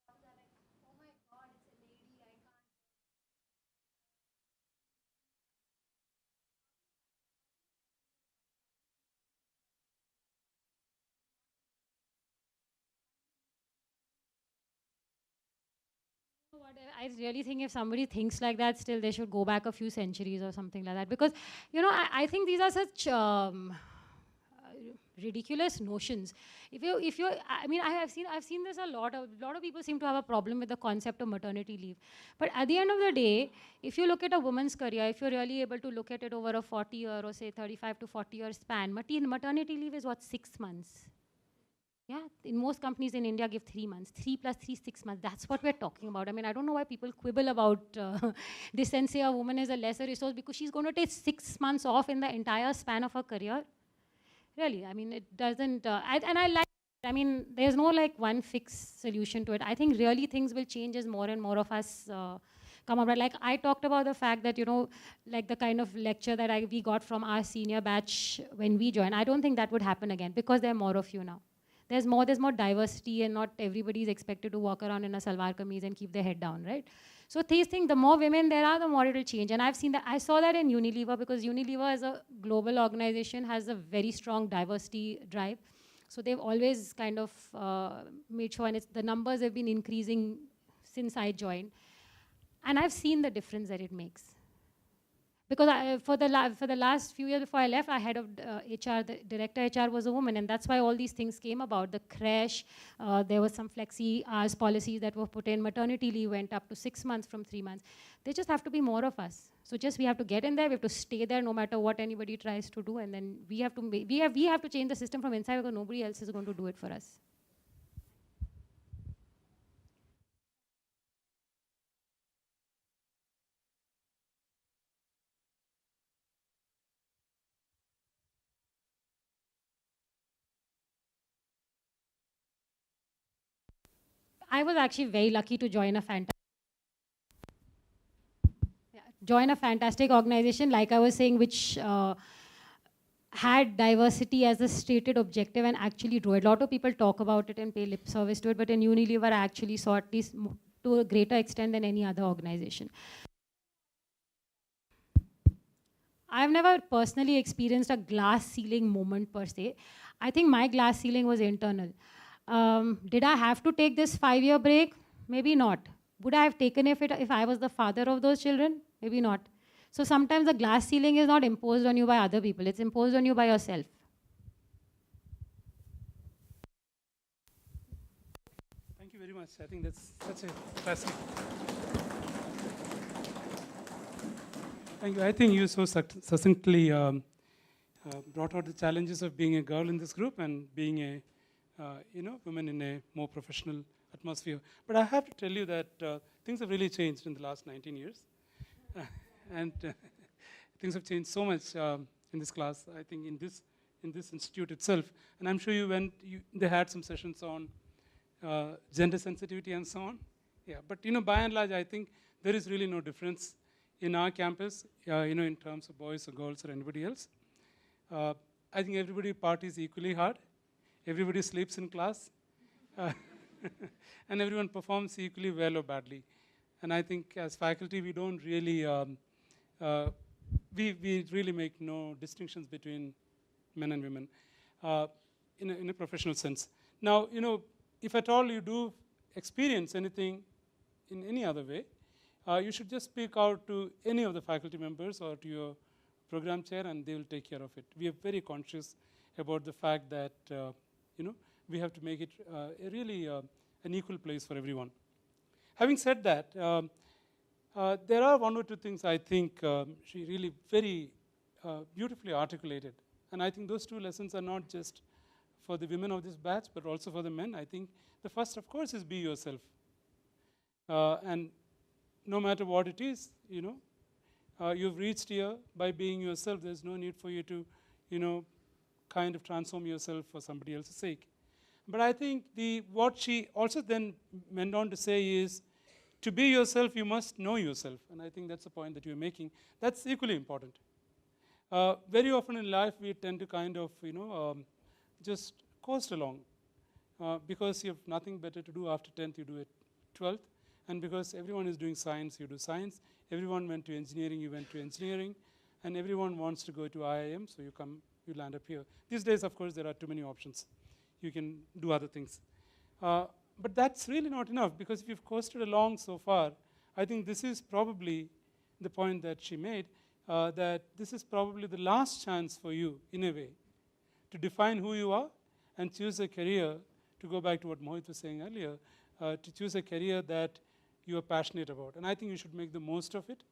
Thoughts are like, oh my God, it's a lady, I can't. What I really think if somebody thinks like that, still they should go back a few centuries or something like that. Because, I think these are such ridiculous notions. I mean, I've seen this a lot. A lot of people seem to have a problem with the concept of maternity leave. But at the end of the day, if you look at a woman's career, if you're really able to look at it over a 40-year or say 35 to 40-year span, maternity leave is what, 6 months. Yeah, in most companies in India give 3 months, 3 plus 3, 6 months. That's what we're talking about. I mean, I don't know why people quibble about this and say a woman is a lesser resource because she's going to take 6 months off in the entire span of her career. Really, I mean, it doesn't, I mean, there's no like one fixed solution to it. I think really things will change as more and more of us come up. Like I talked about the fact that, like the kind of lecture that we got from our senior batch when we joined, I don't think that would happen again because there are more of you now. There's more diversity and not everybody is expected to walk around in a salwar kameez and keep their head down, right? So these things, the more women there are, the more it will change. And I saw that in Unilever because Unilever as a global organization has a very strong diversity drive. So they've always kind of made sure, and the numbers have been increasing since I joined. And I've seen the difference that it makes. Because for the last few years before I left, our head of HR, the director HR was a woman, and that's why all these things came about. The crash, there was some flexi hours policies that were put in. Maternity leave went up to 6 months from 3 months. There just have to be more of us. So just we have to get in there. We have to stay there no matter what anybody tries to do, and then we have to change the system from inside because nobody else is going to do it for us. I was actually very lucky to join a fantastic organization, like I was saying, which had diversity as a stated objective and actually drew it. A lot of people talk about it and pay lip service to it, but in Unilever, I actually saw at least to a greater extent than any other organization. I've never personally experienced a glass ceiling moment per se. I think my glass ceiling was internal. Did I have to take this 5-year break? Maybe not. Would I have taken if I was the father of those children? Maybe not. So sometimes the glass ceiling is not imposed on you by other people. It's imposed on you by yourself. Thank you very much. I think that's such a classic. Thank you. I think you so succinctly brought out the challenges of being a girl in this group and being a woman in a more professional atmosphere. But I have to tell you that things have really changed in the last 19 years. And things have changed so much in this class, I think in this institute itself. And I'm sure they had some sessions on gender sensitivity and so on. Yeah, but by and large, I think there is really no difference in our campus, in terms of boys or girls or anybody else. I think everybody parties equally hard. Everybody sleeps in class. And everyone performs equally well or badly. And I think as faculty, we don't really, we really make no distinctions between men and women in a professional sense. Now, if at all you do experience anything in any other way, you should just speak out to any of the faculty members or to your program chair, and they will take care of it. We are very conscious about the fact that we have to make it really an equal place for everyone. Having said that, there are one or two things I think she really very beautifully articulated. And I think those two lessons are not just for the women of this batch, but also for the men. I think the first, of course, is be yourself. And no matter what it is, you've reached here by being yourself. There's no need for you to, kind of transform yourself for somebody else's sake. But I think what she also then went on to say is, to be yourself, you must know yourself. And I think that's the point that you're making. That's equally important. Very often in life, we tend to kind of, just coast along. Because you have nothing better to do after 10th, you do it 12th. And because everyone is doing science, you do science. Everyone went to engineering, you went to engineering. And everyone wants to go to IIM, so you land up here. These days, of course, there are too many options. You can do other things. But that's really not enough, because if you've coasted along so far, I think this is probably the point that she made, that this is probably the last chance for you, in a way, to define who you are and choose a career, to go back to what Mohit was saying earlier, to choose a career that you are passionate about. And I think you should make the most of it.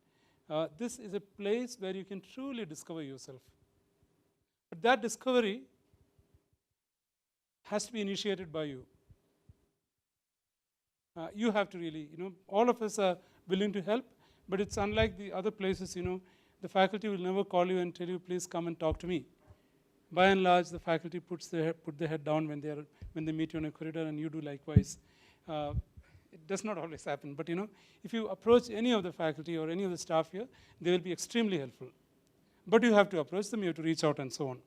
This is a place where you can truly discover yourself. But that discovery has to be initiated by you. You have to really, all of us are willing to help, but it's unlike the other places, the faculty will never call you and tell you, please come and talk to me. By and large, the faculty put their head down when they meet you on a corridor, and you do likewise. It does not always happen, but if you approach any of the faculty or any of the staff here, they will be extremely helpful. But you have to approach them, you have to reach out and so on.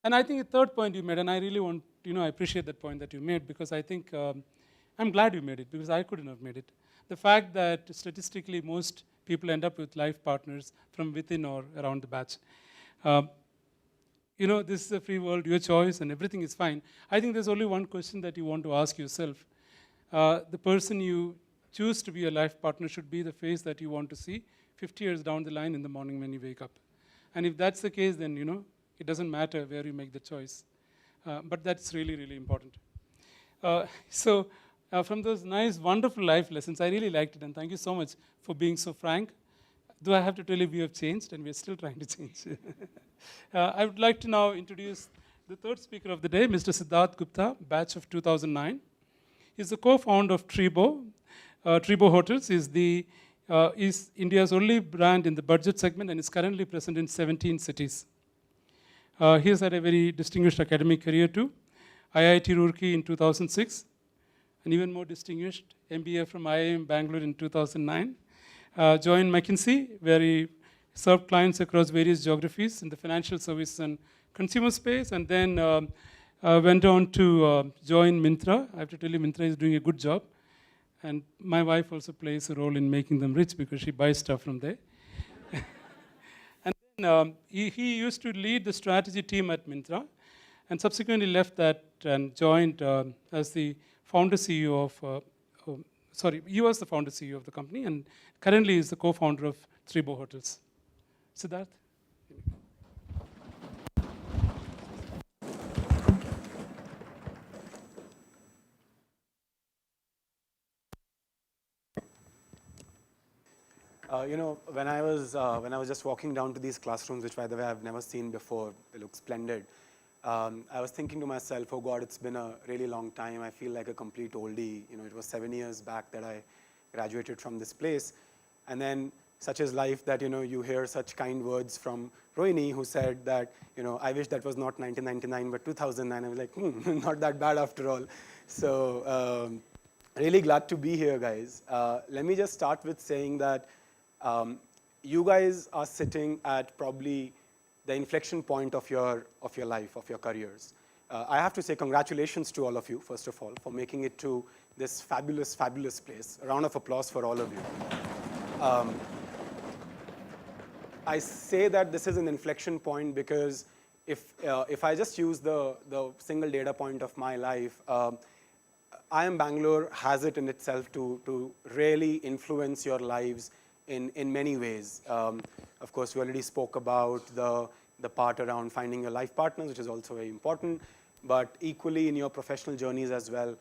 And I think the third point you made, and I really want, I appreciate that point that you made, because I think, I'm glad you made it, because I couldn't have made it. The fact that statistically most people end up with life partners from within or around the batch. This is a free world, your choice, and everything is fine. I think there's only one question that you want to ask yourself. The person you choose to be your life partner should be the face that you want to see 50 years down the line in the morning when you wake up. And if that's the case, then, it doesn't matter where you make the choice. But that's really, really important. So from those nice, wonderful life lessons, I really liked it. And thank you so much for being so frank. Though I have to tell you, we have changed, and we're still trying to change. I would like to now introduce the third speaker of the day, Mr. Siddharth Gupta, batch of 2009. He's the co-founder of Tribo. Tribo Hotels is India's only brand in the budget segment, and is currently present in 17 cities. He has had a very distinguished academic career too. IIT Roorkee in 2006, and even more distinguished MBA from IIM Bangalore in 2009. Joined McKinsey, where he served clients across various geographies in the financial services and consumer space, and then went on to join Myntra. I have to tell you, Myntra is doing a good job. And my wife also plays a role in making them rich, because she buys stuff from there. And then he used to lead the strategy team at Myntra, and subsequently left that and joined as the founder CEO of, he was the founder CEO of the company, and currently is the co-founder of Tribo Hotels. Siddharth? When I was just walking down to these classrooms, which by the way I've never seen before, they look splendid. I was thinking to myself, oh God, it's been a really long time. I feel like a complete oldie. You know, it was 7 years back that I graduated from this place. And then such is life that, you know, you hear such kind words from Rohini, who said that, you know, I wish that was not 1999, but 2009. I was like, not that bad after all. So really glad to be here, guys. Let me just start with saying that you guys are sitting at probably the inflection point of your life, of your careers. I have to say congratulations to all of you, first of all, for making it to this fabulous, fabulous place. A round of applause for all of you. I say that this is an inflection point because if I just use the single data point of my life, IIM Bangalore has it in itself to really influence your lives in many ways. Of course, we already spoke about the part around finding your life partners, which is also very important, but equally in your professional journeys as well,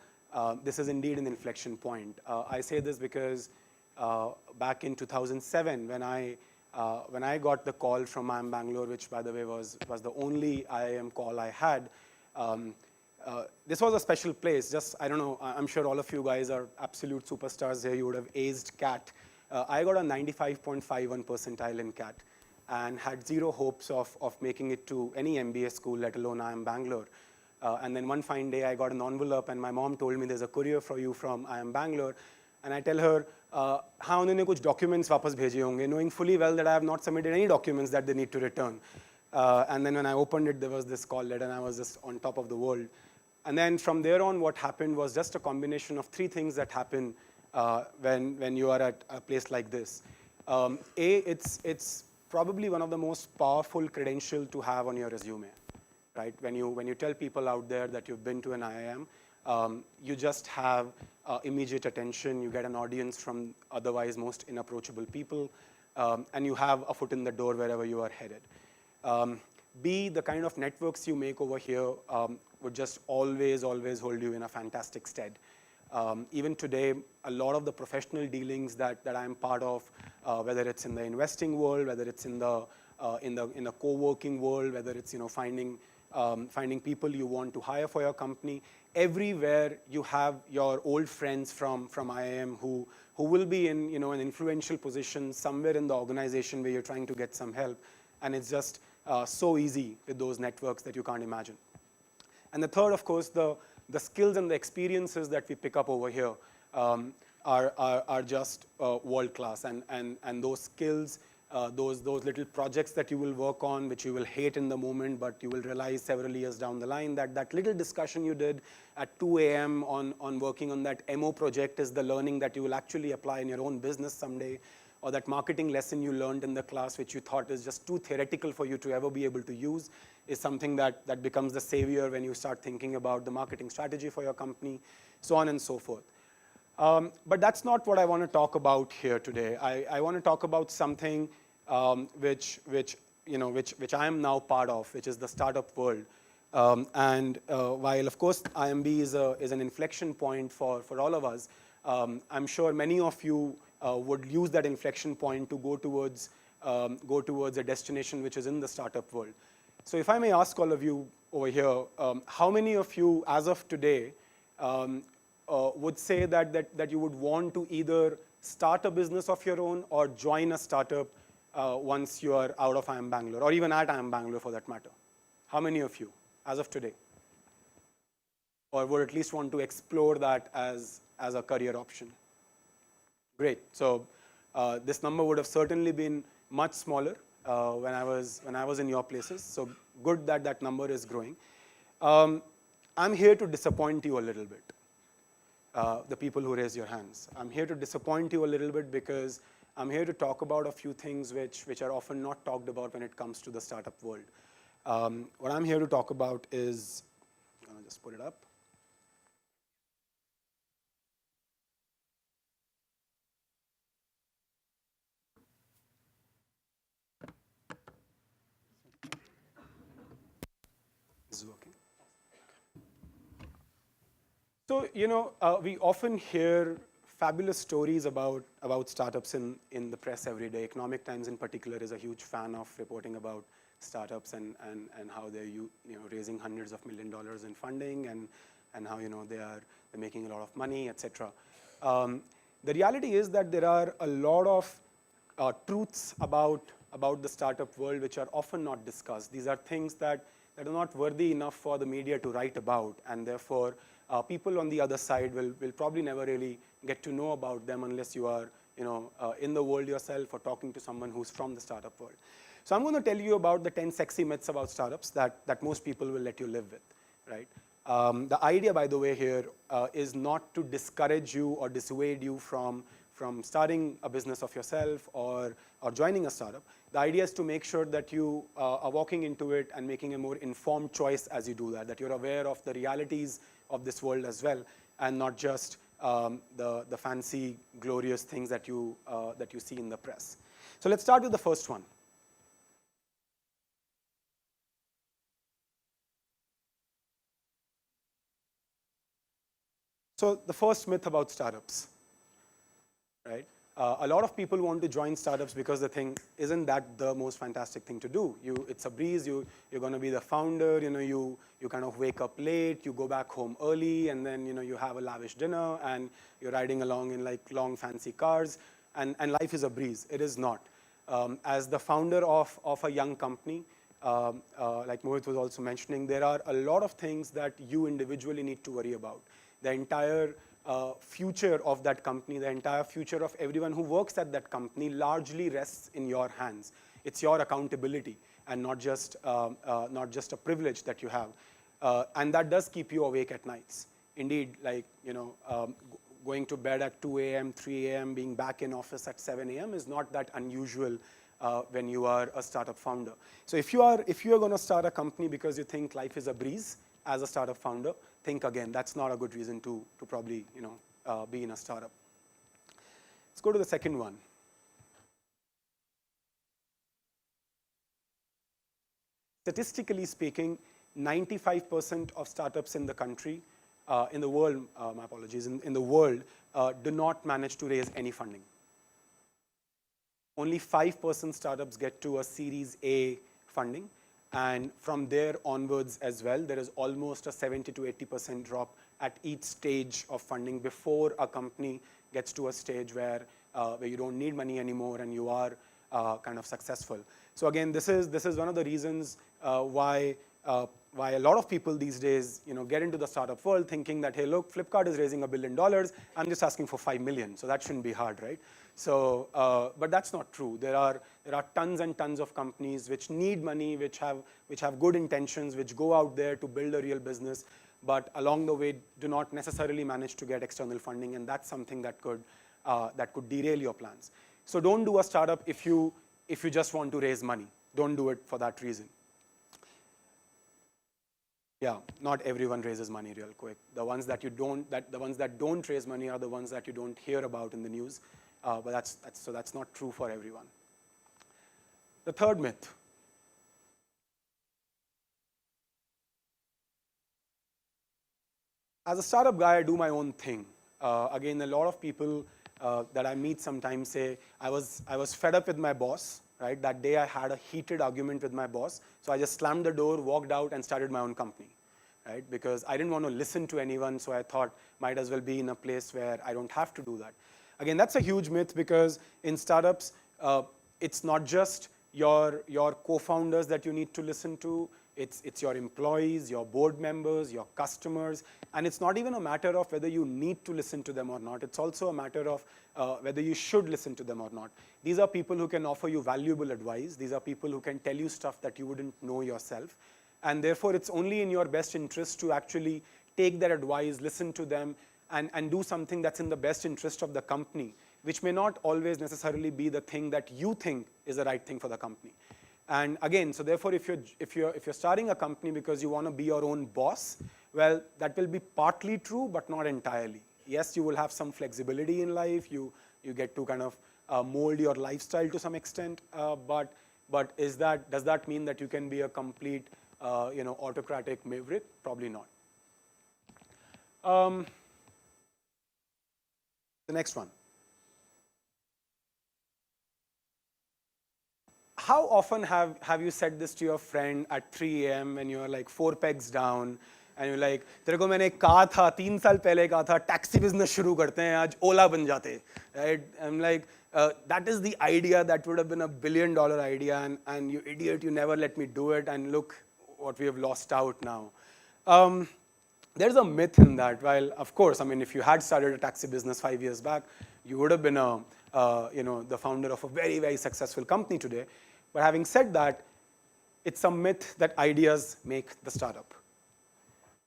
this is indeed an inflection point. I say this because back in 2007, when I got the call from IIM Bangalore, which by the way was the only IIM call I had, this was a special place. Just, I don't know, I'm sure all of you guys are absolute superstars here. You would have aced CAT. I got a 95.51 percentile in CAT and had zero hopes of making it to any MBA school, let alone IIM Bangalore. And then one fine day, I got an envelope, and my mom told me there's a courier for you from IIM Bangalore. And I tell her, हाँ उन्होंने कुछ documents वापस भेजे होंगे, knowing fully well that I have not submitted any documents that they need to return. And then when I opened it, there was this call letter, and I was just on top of the world. And then from there on, what happened was just a combination of three things that happen when you are at a place like this. It's probably one of the most powerful credentials to have on your resume, right? When you tell people out there that you've been to an IIM, you just have immediate attention. You get an audience from otherwise most inapproachable people, and you have a foot in the door wherever you are headed. B, the kind of networks you make over here would just always hold you in a fantastic stead. Even today, a lot of the professional dealings that I'm part of, whether it's in the investing world, whether it's in the co-working world, whether it's finding people you want to hire for your company, everywhere you have your old friends from IIM who will be in an influential position somewhere in the organization where you're trying to get some help, and it's just so easy with those networks that you can't imagine. And the third, of course, the skills and the experiences that we pick up over here are just world class, and those skills, those little projects that you will work on, which you will hate in the moment, but you will realize several years down the line that little discussion you did at 2 a.m. on working on that MO project is the learning that you will actually apply in your own business someday, or that marketing lesson you learned in the class, which you thought is just too theoretical for you to ever be able to use, is something that becomes the savior when you start thinking about the marketing strategy for your company, so on and so forth. But that's not what I want to talk about here today. I want to talk about something which I am now part of, which is the startup world. And while of course IMB is an inflection point for all of us, I'm sure many of you would use that inflection point to go towards a destination which is in the startup world. So if I may ask all of you over here, how many of you as of today would say that you would want to either start a business of your own or join a startup once you are out of IIM Bangalore, or even at IIM Bangalore for that matter? How many of you as of today? Or would at least want to explore that as a career option? Great. So this number would have certainly been much smaller when I was in your places. So good that number is growing. I'm here to disappoint you a little bit. The people who raise your hands. I'm here to disappoint you a little bit because I'm here to talk about a few things which are often not talked about when it comes to the startup world. What I'm here to talk about is, I'll just put it up. This is working. So, we often hear fabulous stories about startups in the press every day. Economic Times in particular is a huge fan of reporting about startups and how they're raising hundreds of $1 million in funding and how they're making a lot of money, etc. The reality is that there are a lot of truths about the startup world which are often not discussed. These are things that are not worthy enough for the media to write about, and therefore people on the other side will probably never really get to know about them unless you are in the world yourself or talking to someone who's from the startup world. So I'm going to tell you about the 10 sexy myths about startups that most people will let you live with, right? The idea, by the way, here is not to discourage you or dissuade you from starting a business of yourself or joining a startup. The idea is to make sure that you are walking into it and making a more informed choice as you do that you're aware of the realities of this world as well, and not just the fancy, glorious things that you see in the press. So let's start with the first one. So the first myth about startups, right? A lot of people want to join startups because they think, isn't that the most fantastic thing to do? It's a breeze. You're going to be the founder. You kind of wake up late. You go back home early, and then you have a lavish dinner, and you're riding along in like long fancy cars, and life is a breeze. It is not. As the founder of a young company, like Mohit was also mentioning, there are a lot of things that you individually need to worry about. The entire future of that company, the entire future of everyone who works at that company largely rests in your hands. It's your accountability and not just a privilege that you have. And that does keep you awake at nights. Indeed, like, going to bed at 2 a.m., 3 a.m., being back in office at 7 a.m. is not that unusual when you are a startup founder. So if you are going to start a company because you think life is a breeze as a startup founder, think again. That's not a good reason to probably be in a startup. Let's go to the second one. Statistically speaking, 95% of startups in the country, in the world, my apologies, in the world, do not manage to raise any funding. Only 5% startups get to a Series A funding. And from there onwards as well, there is almost a 70 to 80% drop at each stage of funding before a company gets to a stage where you don't need money anymore and you are kind of successful. So again, this is one of the reasons why a lot of people these days get into the startup world thinking that, hey, look, Flipkart is raising $1 billion. I'm just asking for 5 million, so that shouldn't be hard, right? So, but that's not true. There are tons and tons of companies which need money, which have good intentions, which go out there to build a real business, but along the way do not necessarily manage to get external funding, and that's something that could derail your plans. So don't do a startup if you just want to raise money. Don't do it for that reason. Yeah, not everyone raises money real quick. The ones that don't raise money are the ones that you don't hear about in the news. But that's not true for everyone. The third myth. As a startup guy, I do my own thing. Again, a lot of people that I meet sometimes say, I was fed up with my boss, right? That day I had a heated argument with my boss, so I just slammed the door, walked out, and started my own company, right? Because I didn't want to listen to anyone, so I thought might as well be in a place where I don't have to do that. Again, that's a huge myth because in startups, it's not just your co-founders that you need to listen to. It's your employees, your board members, your customers, and it's not even a matter of whether you need to listen to them or not. It's also a matter of whether you should listen to them or not. These are people who can offer you valuable advice. These are people who can tell you stuff that you wouldn't know yourself. And therefore, it's only in your best interest to actually take their advice, listen to them, and do something that's in the best interest of the company, which may not always necessarily be the thing that you think is the right thing for the company. And again, so therefore, if you're starting a company because you want to be your own boss, well, that will be partly true, but not entirely. Yes, you will have some flexibility in life. You get to kind of mold your lifestyle to some extent. But does that mean that you can be a complete autocratic maverick? Probably not. The next one. how often have you said this to your friend at 3 a.m. when you're like 4 pegs down and you're like, तेरे को मैंने कहा था 3 साल पहले कहा था taxi business शुरू करते हैं आज ओला बन जाते, right? I'm like, that is the idea that would have been $1 billion idea, and you idiot, you never let me do it, and look what we have lost out now. There's a myth in that. While of course, I mean, if you had started a taxi business 5 years back, you would have been the founder of a very, very successful company today. But having said that, it's a myth that ideas make the startup.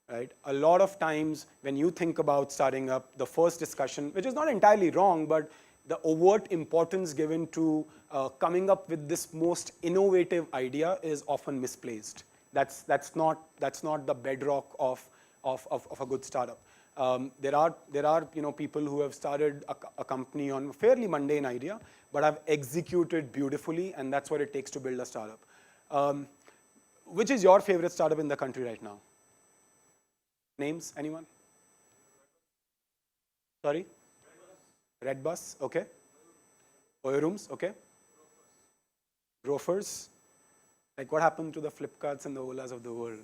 Right? A lot of times when you think about starting up, the first discussion, which is not entirely wrong, but the overt importance given to coming up with this most innovative idea is often misplaced. That's not the bedrock of a good startup. There are people who have started a company on a fairly mundane idea, but have executed beautifully, and that's what it takes to build a startup. Which is your favorite startup in the country right now? Names, anyone? Sorry? Redbus, okay. Oyorooms, okay. Grofers. Like what happened to the Flipkarts and the Olas of the world?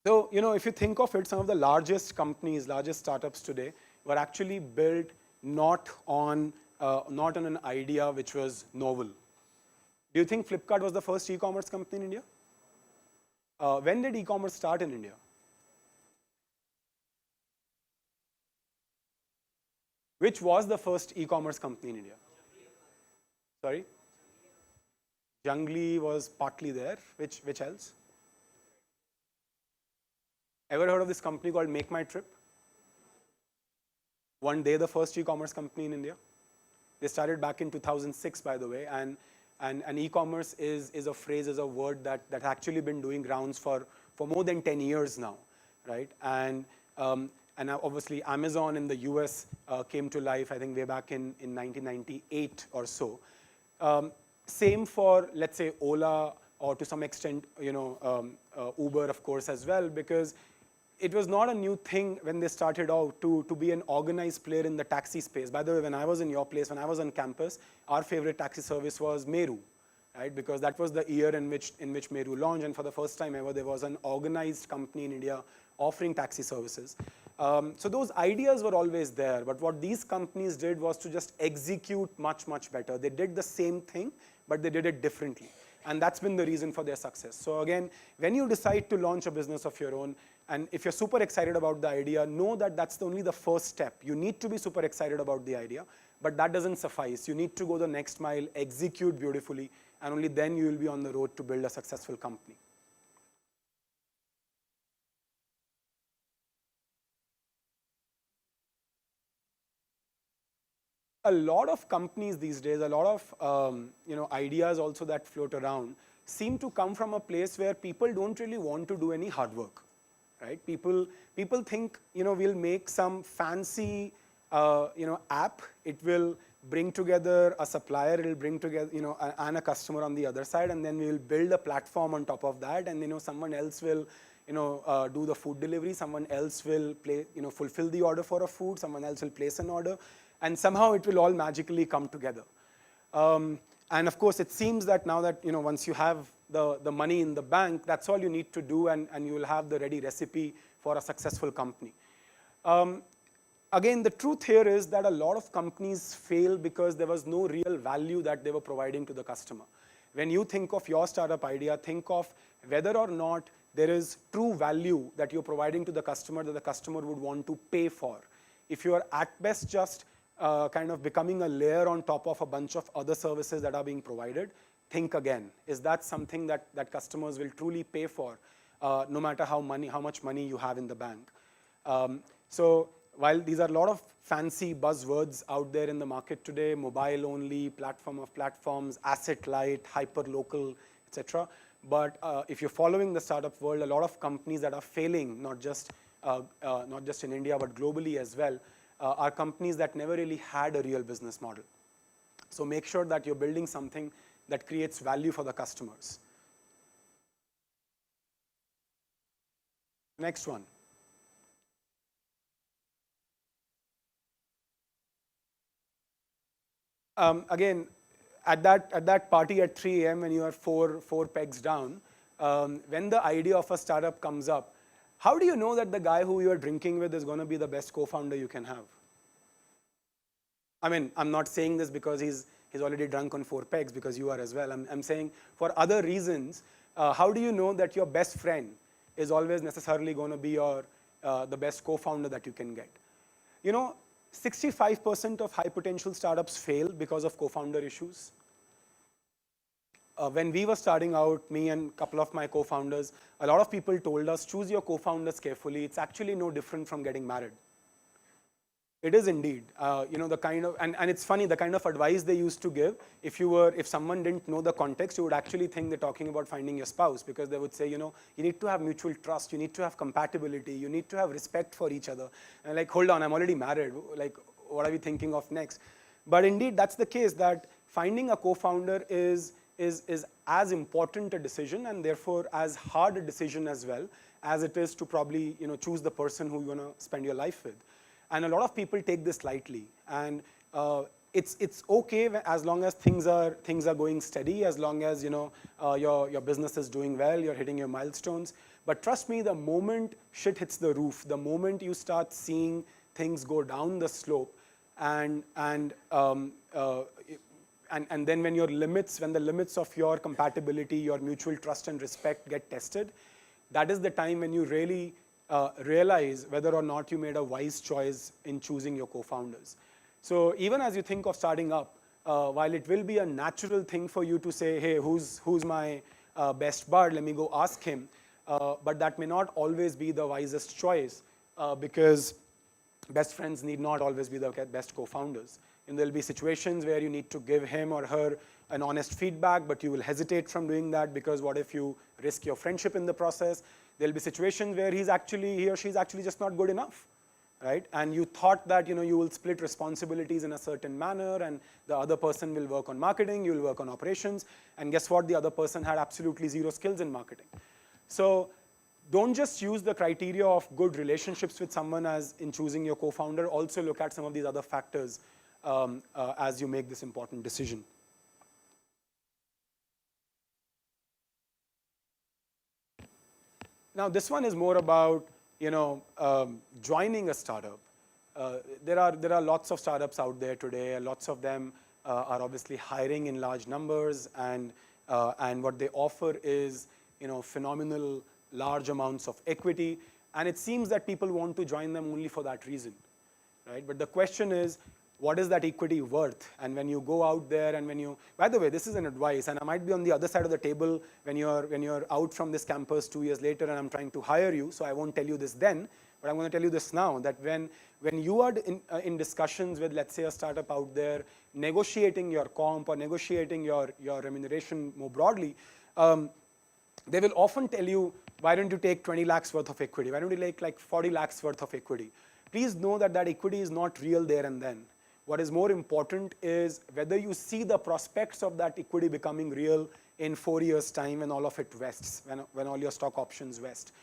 So, if you think of it, some of the largest companies, largest startups today were actually built not on an idea which was novel. Do you think Flipkart was the first e-commerce company in India? When did e-commerce start in India? Which was the first e-commerce company in India? Sorry? Junglee was partly there. Which else? Ever heard of this company called Make My Trip? Weren't they the first e-commerce company in India? They started back in 2006, by the way, and e-commerce is a phrase, is a word that actually been doing rounds for more than 10 years now, right? And obviously Amazon in the US came to life, I think way back in 1998 or so. Same for, let's say, Ola, or to some extent, Uber, of course, as well, because it was not a new thing when they started out to be an organized player in the taxi space. By the way, when I was in your place, when I was on campus, our favorite taxi service was Meru, right? Because that was the year in which Meru launched, and for the first time ever, there was an organized company in India offering taxi services. So those ideas were always there, but what these companies did was to just execute much, much better. They did the same thing, but they did it differently. And that's been the reason for their success. So again, when you decide to launch a business of your own, and if you're super excited about the idea, know that that's only the first step. You need to be super excited about the idea, but that doesn't suffice. You need to go the next mile, execute beautifully, and only then you will be on the road to build a successful company. A lot of companies these days, a lot of ideas also that float around seem to come from a place where people don't really want to do any hard work, right? People think, we'll make some fancy app. It will bring together a supplier, it will bring together and a customer on the other side, and then we will build a platform on top of that, and someone else will do the food delivery, someone else will fulfill the order for a food, someone else will place an order, and somehow it will all magically come together. And of course, it seems that now that once you have the money in the bank, that's all you need to do, and you will have the ready recipe for a successful company. Again, the truth here is that a lot of companies fail because there was no real value that they were providing to the customer. When you think of your startup idea, think of whether or not there is true value that you're providing to the customer that the customer would want to pay for. If you are at best just kind of becoming a layer on top of a bunch of other services that are being provided, think again. Is that something that customers will truly pay for, no matter how much money you have in the bank? So while these are a lot of fancy buzzwords out there in the market today, mobile only, platform of platforms, asset light, hyper local, etc. But if you're following the startup world, a lot of companies that are failing, not just in India, but globally as well, are companies that never really had a real business model. So make sure that you're building something that creates value for the customers. Next one. Again, at that party at 3 a.m. when you are four pegs down, when the idea of a startup comes up, how do you know that the guy who you are drinking with is going to be the best co-founder you can have? I mean, I'm not saying this because he's already drunk on 4 pegs, because you are as well. I'm saying for other reasons, how do you know that your best friend is always necessarily going to be the best co-founder that you can get? 65% of high potential startups fail because of co-founder issues. When we were starting out, me and a couple of my co-founders, a lot of people told us, choose your co-founders carefully. It's actually no different from getting married. It is indeed, the kind of, and it's funny, the kind of advice they used to give, if someone didn't know the context, you would actually think they're talking about finding your spouse, because they would say, you need to have mutual trust, you need to have compatibility, you need to have respect for each other. And like, hold on, I'm already married, like, what are we thinking of next? But indeed, that's the case, that finding a co-founder is as important a decision, and therefore as hard a decision as well, as it is to probably, choose the person who you're going to spend your life with. And a lot of people take this lightly, and it's okay as long as things are going steady, as long as your business is doing well, you're hitting your milestones. But trust me, the moment shit hits the roof, the moment you start seeing things go down the slope, and then when the limits of your compatibility, your mutual trust and respect get tested, that is the time when you really realize whether or not you made a wise choice in choosing your co-founders. So even as you think of starting up, while it will be a natural thing for you to say, hey, who's my best bud, let me go ask him, but that may not always be the wisest choice, because best friends need not always be the best co-founders. And there'll be situations where you need to give him or her an honest feedback, but you will hesitate from doing that, because what if you risk your friendship in the process? There'll be situations where he or she's actually just not good enough, right? And you thought that you will split responsibilities in a certain manner, and the other person will work on marketing, you'll work on operations, and guess what? The other person had absolutely zero skills in marketing. So don't just use the criteria of good relationships with someone as in choosing your co-founder. Also look at some of these other factors as you make this important decision. Now, this one is more about joining a startup. There are lots of startups out there today. Lots of them are obviously hiring in large numbers, and what they offer is phenomenal large amounts of equity. And it seems that people want to join them only for that reason, right? But the question is, what is that equity worth? And when you go out there, and by the way, this is an advice, and I might be on the other side of the table when you're out from this campus 2 years later, and I'm trying to hire you, so I won't tell you this then, but I'm going to tell you this now, that when you are in discussions with, let's say, a startup out there, negotiating your comp or negotiating your remuneration more broadly, they will often tell you, why don't you take 20 lakhs worth of equity? Why don't you take like 40 lakhs worth of equity? Please know that equity is not real there and then. What is more important is whether you see the prospects of that equity becoming real in 4 years' time, when all of it vests, when all your stock options vest.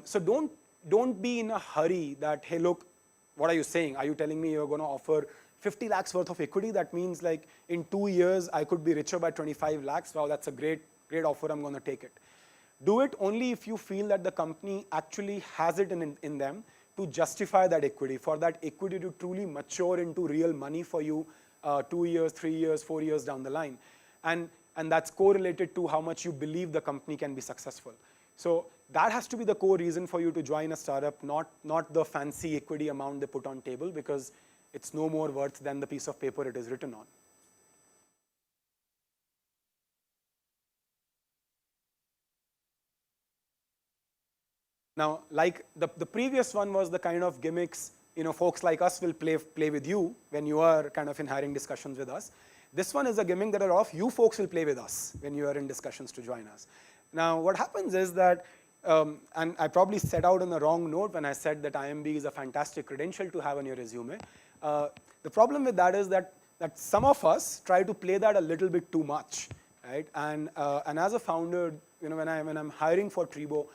So don't be in a hurry that, hey, look, what are you saying? Are you telling me you're going to offer 50 lakhs worth of equity? That means like in 2 years, I could be richer by 25 lakhs. Wow, that's a great offer. I'm going to take it. Do it only if you feel that the company actually has it in them to justify that equity, for that equity to truly mature into real money for you 2 years, 3 years, 4 years down the line. And that's correlated to how much you believe the company can be successful. So that has to be the core reason for you to join a startup, not the fancy equity amount they put on table, because it's no more worth than the piece of paper it is written on. Now, like the previous one was the kind of gimmicks, folks like us will play with you when you are kind of in hiring discussions with us. This one is a gimmick that a lot of you folks will play with us when you are in discussions to join us. Now, what happens is that, and I probably set out on the wrong note when I said that IMB is a fantastic credential to have on your resume. The problem with that is that some of us try to play that a little bit too much, right? And as a founder, when I'm hiring for Treebo,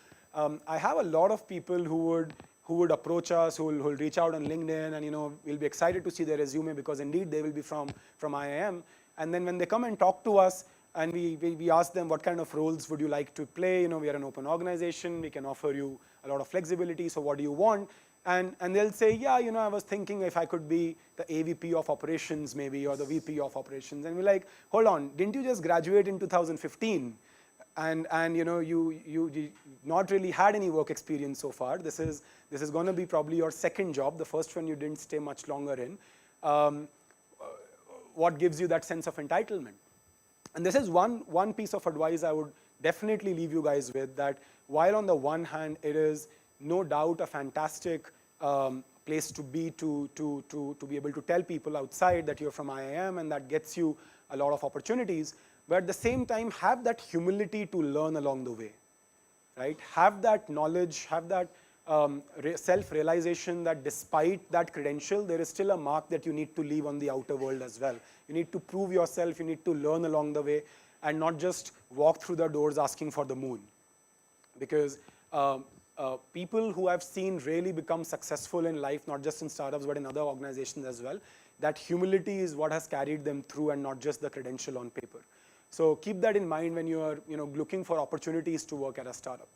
I have a lot of people who would approach us, who will reach out on LinkedIn, and we'll be excited to see their resume, because indeed they will be from IIM. And then when they come and talk to us, and we ask them what kind of roles would you like to play, you know, we are an open organization, we can offer you a lot of flexibility, so what do you want? And they'll say, yeah, you know, I was thinking if I could be the AVP of operations maybe, or the VP of operations. And we're like, hold on, didn't you just graduate in 2015? And you know, you not really had any work experience so far. This is going to be probably your second job. The first one you didn't stay much longer in. What gives you that sense of entitlement? And this is one piece of advice I would definitely leave you guys with, that while on the one hand it is no doubt a fantastic place to be to be able to tell people outside that you're from IIM, and that gets you a lot of opportunities, but at the same time have that humility to learn along the way, right? Have that knowledge, have that self-realization that despite that credential, there is still a mark that you need to leave on the outer world as well. You need to prove yourself, you need to learn along the way, and not just walk through the doors asking for the moon. Because people who I've seen really become successful in life, not just in startups, but in other organizations as well, that humility is what has carried them through, and not just the credential on paper. So keep that in mind when you are, you know, looking for opportunities to work at a startup.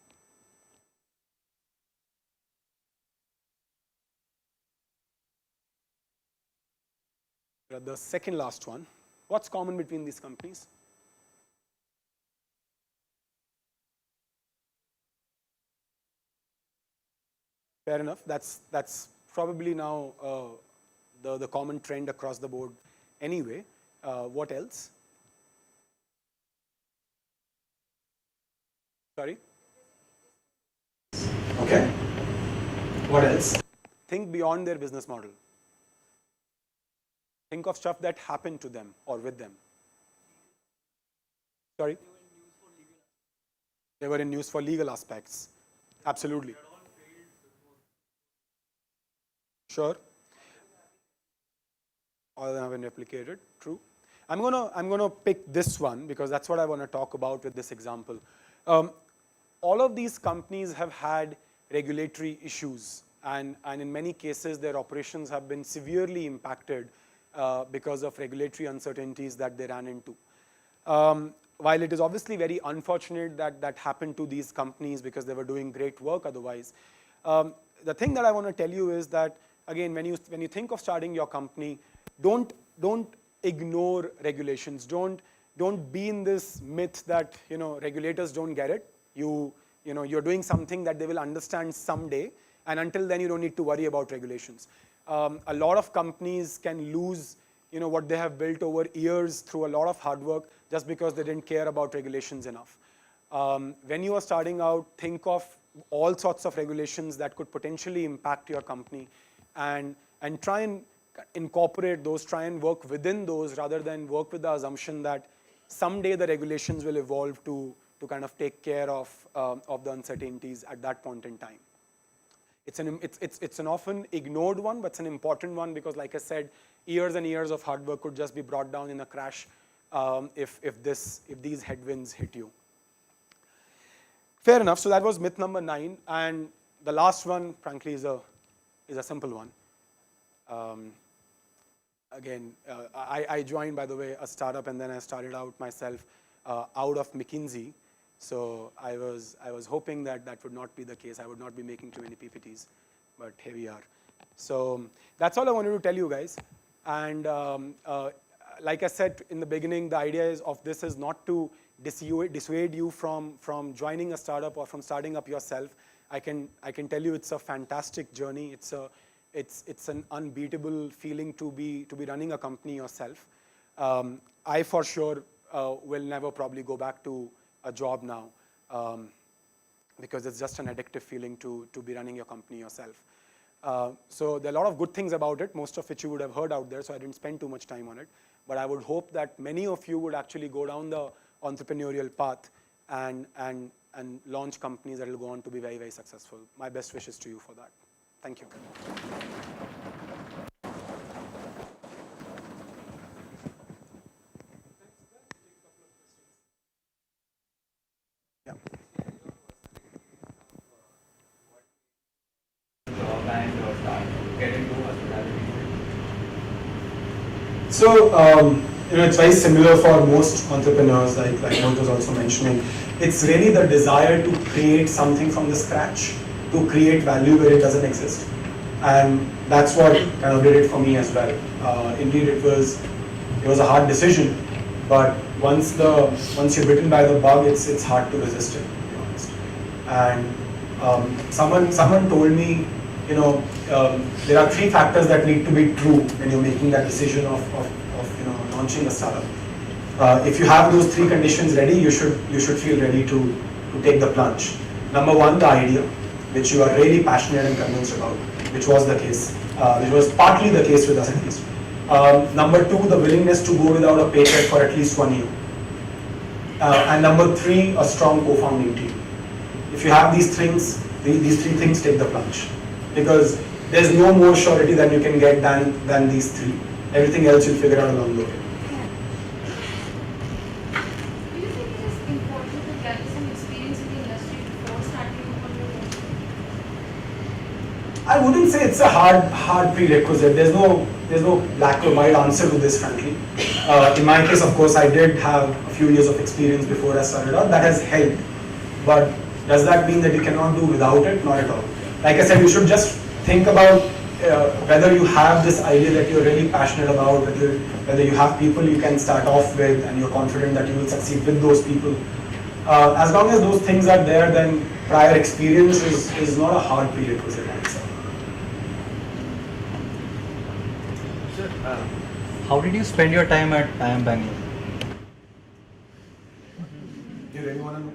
The second last one, what's common between these companies? Fair enough. That's probably now the common trend across the board anyway. What else? Sorry? Okay. What else? Think beyond their business model. Think of stuff that happened to them or with them. Sorry? They were in news for legal aspects. Absolutely. Sure. All of them have been replicated. True. I'm gonna pick this one because that's what I want to talk about with this example. All of these companies have had regulatory issues, and in many cases their operations have been severely impacted because of regulatory uncertainties that they ran into. While it is obviously very unfortunate that that happened to these companies because they were doing great work otherwise, the thing that I want to tell you is that, again, when you think of starting your company, don't ignore regulations. Don't be in this myth that, you know, regulators don't get it. You're doing something that they will understand someday, and until then you don't need to worry about regulations. A lot of companies can lose, you know, what they have built over years through a lot of hard work just because they didn't care about regulations enough. When you are starting out, think of all sorts of regulations that could potentially impact your company, and try and incorporate those, try and work within those, rather than work with the assumption that someday the regulations will evolve to kind of take care of the uncertainties at that point in time. It's an often ignored one, but it's an important one because, like I said, years and years of hard work could just be brought down in a crash if these headwinds hit you. Fair enough. So that was myth number 9, and the last one, frankly, is a simple one. Again, I joined, by the way, a startup, and then I started out myself out of McKinsey. So I was hoping that that would not be the case. I would not be making too many PPTs, but here we are. So that's all I wanted to tell you guys. And like I said in the beginning, the idea of this is not to dissuade you from joining a startup or from starting up yourself. I can tell you it's a fantastic journey. It's an unbeatable feeling to be running a company yourself. I for sure will never probably go back to a job now because it's just an addictive feeling to be running your company yourself. So there are a lot of good things about it, most of which you would have heard out there, so I didn't spend too much time on it. But I would hope that many of you would actually go down the entrepreneurial path and launch companies that will go on to be very, very successful. My best wishes to you for that. Thank you. Yeah. So it's very similar for most entrepreneurs, like Mohit was also mentioning. It's really the desire to create something from the scratch, to create value where it doesn't exist. And that's what kind of did it for me as well. Indeed, it was a hard decision, but once you're bitten by the bug, it's hard to resist it, to be honest. And someone told me, there are 3 factors that need to be true when you're making that decision of launching a startup. If you have those 3 conditions ready, you should feel ready to take the plunge. Number 1, the idea, which you are really passionate and convinced about, which was the case, which was partly the case with us at least. Number 2, the willingness to go without a paycheck for at least 1 year. And number 3, a strong co-founding team. If you have these things, these 3 things, take the plunge. Because there's no more surety that you can get than these 3. Everything else you'll figure out along the way. Do you think it is important to gather some experience in the industry before starting on your own? I wouldn't say it's a hard prerequisite. There's no black or white answer to this, frankly. In my case, of course, I did have a few years of experience before I started out. That has helped. But does that mean that you cannot do without it? Not at all. Like I said, you should just think about whether you have this idea that you're really passionate about, whether you have people you can start off with and you're confident that you will succeed with those people. As long as those things are there, then prior experience is not a hard prerequisite, I'd say. Sir, how did you spend your time at IIM Bangalore? Do you really want to know?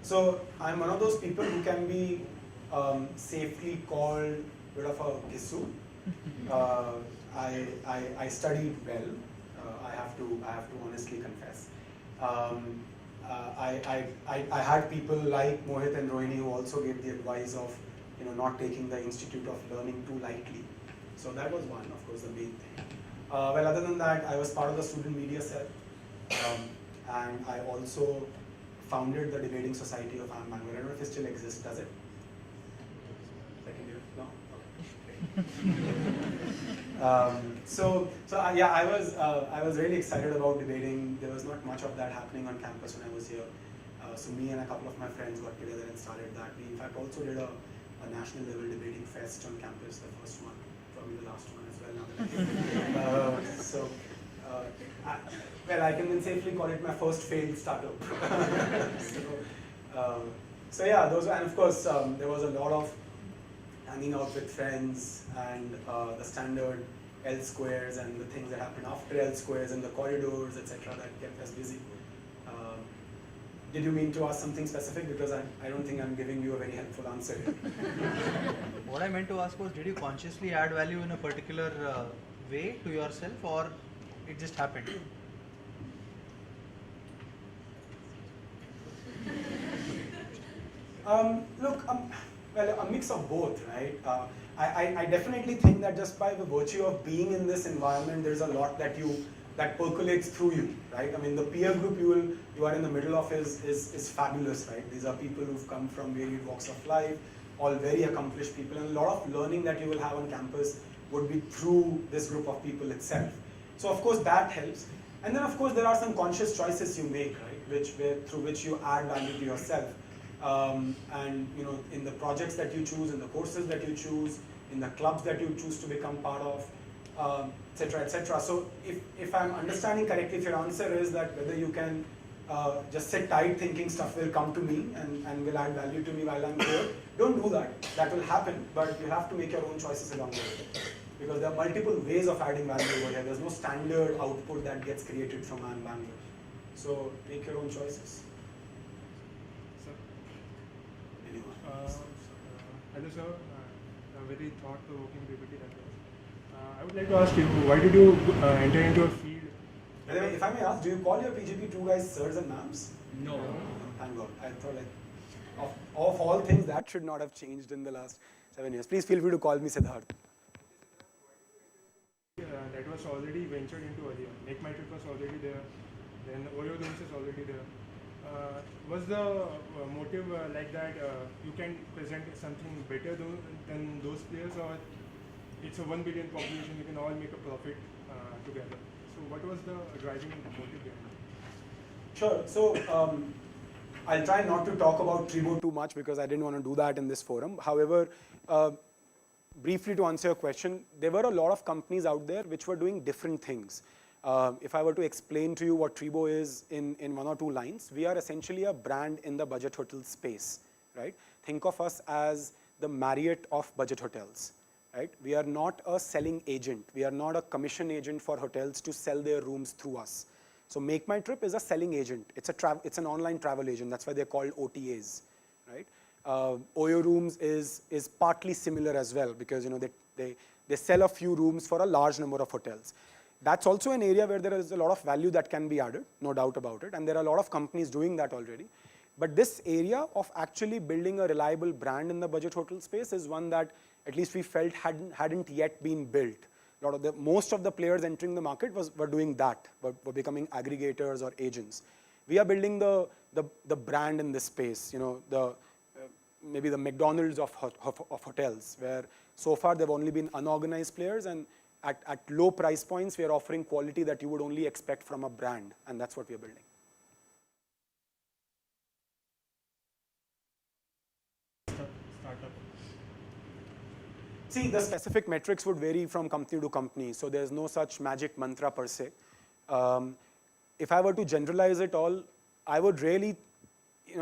So I'm one of those people who can be safely called a bit of a gissu. I studied well. I have to honestly confess. I had people like Mohit and Rohini who also gave the advice of not taking the Institute of Learning too lightly. So that was one, of course, the main thing. Well, other than that, I was part of the student media cell, and I also founded the debating society of IIM Bangalore. I don't know if it still exists, does it? Second year? No? Okay. I was really excited about debating. There was not much of that happening on campus when I was here. So me and a couple of my friends got together and started that. We in fact also did a national level debating fest on campus, the first one, probably the last one as well now that I think. Well, I can then safely call it my first failed startup. So yeah, those, and of course there was a lot of hanging out with friends and the standard L squares and the things that happened after L squares and the corridors, etc. that kept us busy. Did you mean to ask something specific? Because I don't think I'm giving you a very helpful answer here. What I meant to ask was, did you consciously add value in a particular way to yourself, or it just happened? Well, a mix of both, right? I definitely think that just by the virtue of being in this environment, there's a lot that percolates through you, right? I mean, the peer group you are in the middle of is fabulous, right? These are people who've come from varied walks of life, all very accomplished people, and a lot of learning that you will have on campus would be through this group of people itself. So of course that helps. And then of course there are some conscious choices you make, right? Through which you add value to yourself. And in the projects that you choose, in the courses that you choose, in the clubs that you choose to become part of, etc., etc. So if I'm understanding correctly, if your answer is that whether you can just sit tight thinking stuff will come to me and will add value to me while I'm here, don't do that. That will happen, but you have to make your own choices along the way. Because there are multiple ways of adding value over here. There's no standard output that gets created from IIM Bangalore. So make your own choices. Hello sir, a very thought-provoking PPT that was. I would like to ask you, why did you enter into a field? By the way, if I may ask, do you call your PGP 2 guys sirs and ma'ams? No. Thank God. I thought of all things, that should not have changed in the last 7 years. Please feel free to call me Siddharth. That was already ventured into earlier. Make My Trip was already there. Then Oreo Domes is already there. Was the motive like that you can present something better than those players, or it's a 1 billion population, we can all make a profit together. So what was the driving motive behind it? Sure. So I'll try not to talk about Tribo too much because I didn't want to do that in this forum. However, briefly to answer your question, there were a lot of companies out there which were doing different things. If I were to explain to you what Tribo is in 1 or 2 lines, we are essentially a brand in the budget hotel space, right? Think of us as the Marriott of budget hotels, right? We are not a selling agent. We are not a commission agent for hotels to sell their rooms through us. So Make My Trip is a selling agent. It's an online travel agent. That's why they're called OTAs, right? Oyo Rooms is partly similar as well because they sell a few rooms for a large number of hotels. That's also an area where there is a lot of value that can be added, no doubt about it, and there are a lot of companies doing that already. But this area of actually building a reliable brand in the budget hotel space is one that at least we felt hadn't yet been built. Most of the players entering the market were doing that, were becoming aggregators or agents. We are building the brand in this space, maybe the McDonald's of hotels, where so far there have only been unorganized players, and at low price points, we are offering quality that you would only expect from a brand, and that's what we are building. Startup. See, the specific metrics would vary from company to company, so there's no such magic mantra per se. If I were to generalize it all, I would really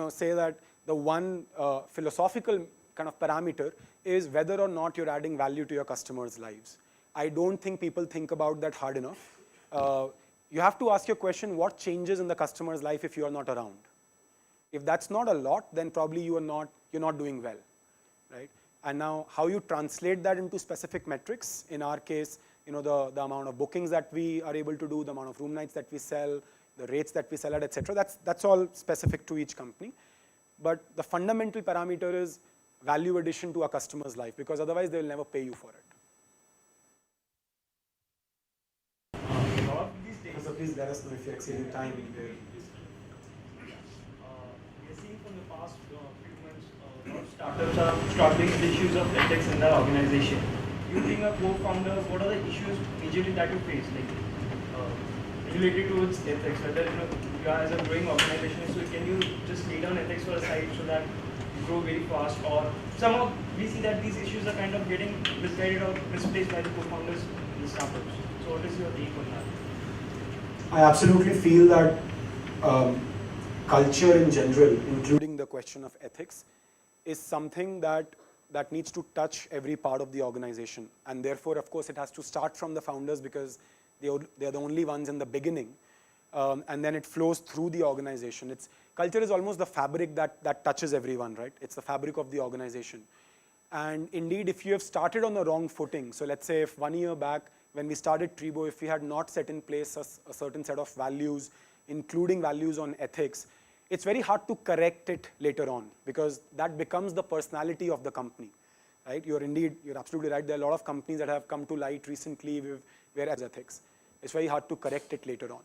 say that the one philosophical kind of parameter is whether or not you're adding value to your customers' lives. I don't think people think about that hard enough. You have to ask your question, what changes in the customer's life if you are not around? If that's not a lot, then probably you're not doing well, right? And now how you translate that into specific metrics, in our case, the amount of bookings that we are able to do, the amount of room nights that we sell, the rates that we sell at, etc. That's all specific to each company. But the fundamental parameter is value addition to a customer's life, because otherwise they will never pay you for it. So please let us know if you're exceeding time. We're seeing from the past few months, a lot of startups are struggling with issues of ethics in their organization. You being a co-founder, what are the issues majorly that you face, related to its ethics? Whether you are as a growing organization, so can you just lay down ethics for a side so that you grow very fast, or somehow we see that these issues are kind of getting misguided or misplaced by the co-founders in the startups. So what is your take on that? I absolutely feel that culture in general, including the question of ethics, is something that needs to touch every part of the organization. And therefore, of course, it has to start from the founders because they're the only ones in the beginning. And then it flows through the organization. Culture is almost the fabric that touches everyone, right? It's the fabric of the organization. And indeed, if you have started on the wrong footing, so let's say if 1 year back, when we started Tribo, if we had not set in place a certain set of values, including values on ethics, it's very hard to correct it later on because that becomes the personality of the company, right? You're absolutely right. There are a lot of companies that have come to light recently where ethics. It's very hard to correct it later on.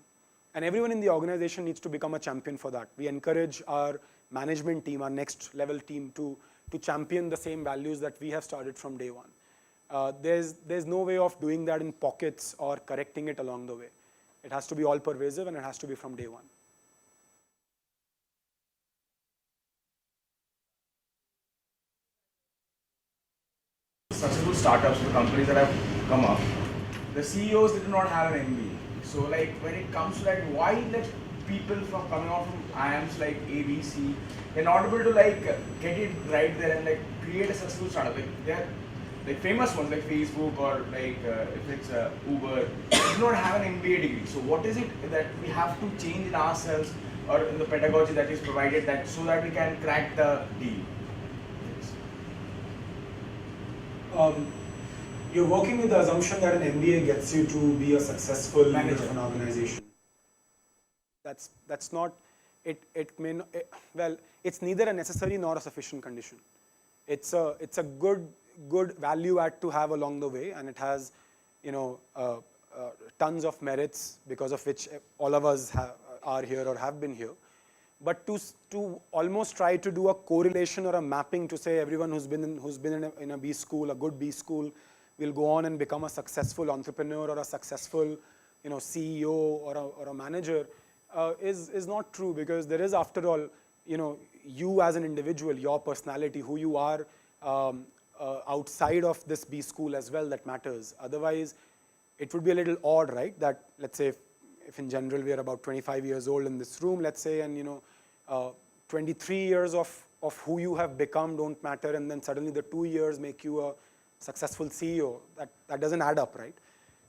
And everyone in the organization needs to become a champion for that. We encourage our management team, our next level team to champion the same values that we have started from day one. There's no way of doing that in pockets or correcting it along the way. It has to be all pervasive and it has to be from day one. Successful startups, the companies that have come up, the CEOs did not have an MBA. So when it comes to why let people from coming out from IIMs like ABC, they're not able to get it right there and create a successful startup. They're famous ones like Facebook or if it's Uber, do not have an MBA degree. So what is it that we have to change in ourselves or in the pedagogy that is provided so that we can crack the deal? You're working with the assumption that an MBA gets you to be a successful leader of an organization. That's not, it's neither a necessary nor a sufficient condition. It's a good value add to have along the way, and it has, tons of merits because of which all of us are here or have been here. But to almost try to do a correlation or a mapping to say everyone who's been in a B school, a good B school, will go on and become a successful entrepreneur or a successful, CEO or a manager is not true, because there is, after all, you as an individual, your personality, who you are outside of this B school as well, that matters. Otherwise, it would be a little odd, right? That, let's say, if in general we are about 25 years old in this room, let's say, and 23 years of who you have become don't matter, and then suddenly the 2 years make you a successful CEO. That doesn't add up, right?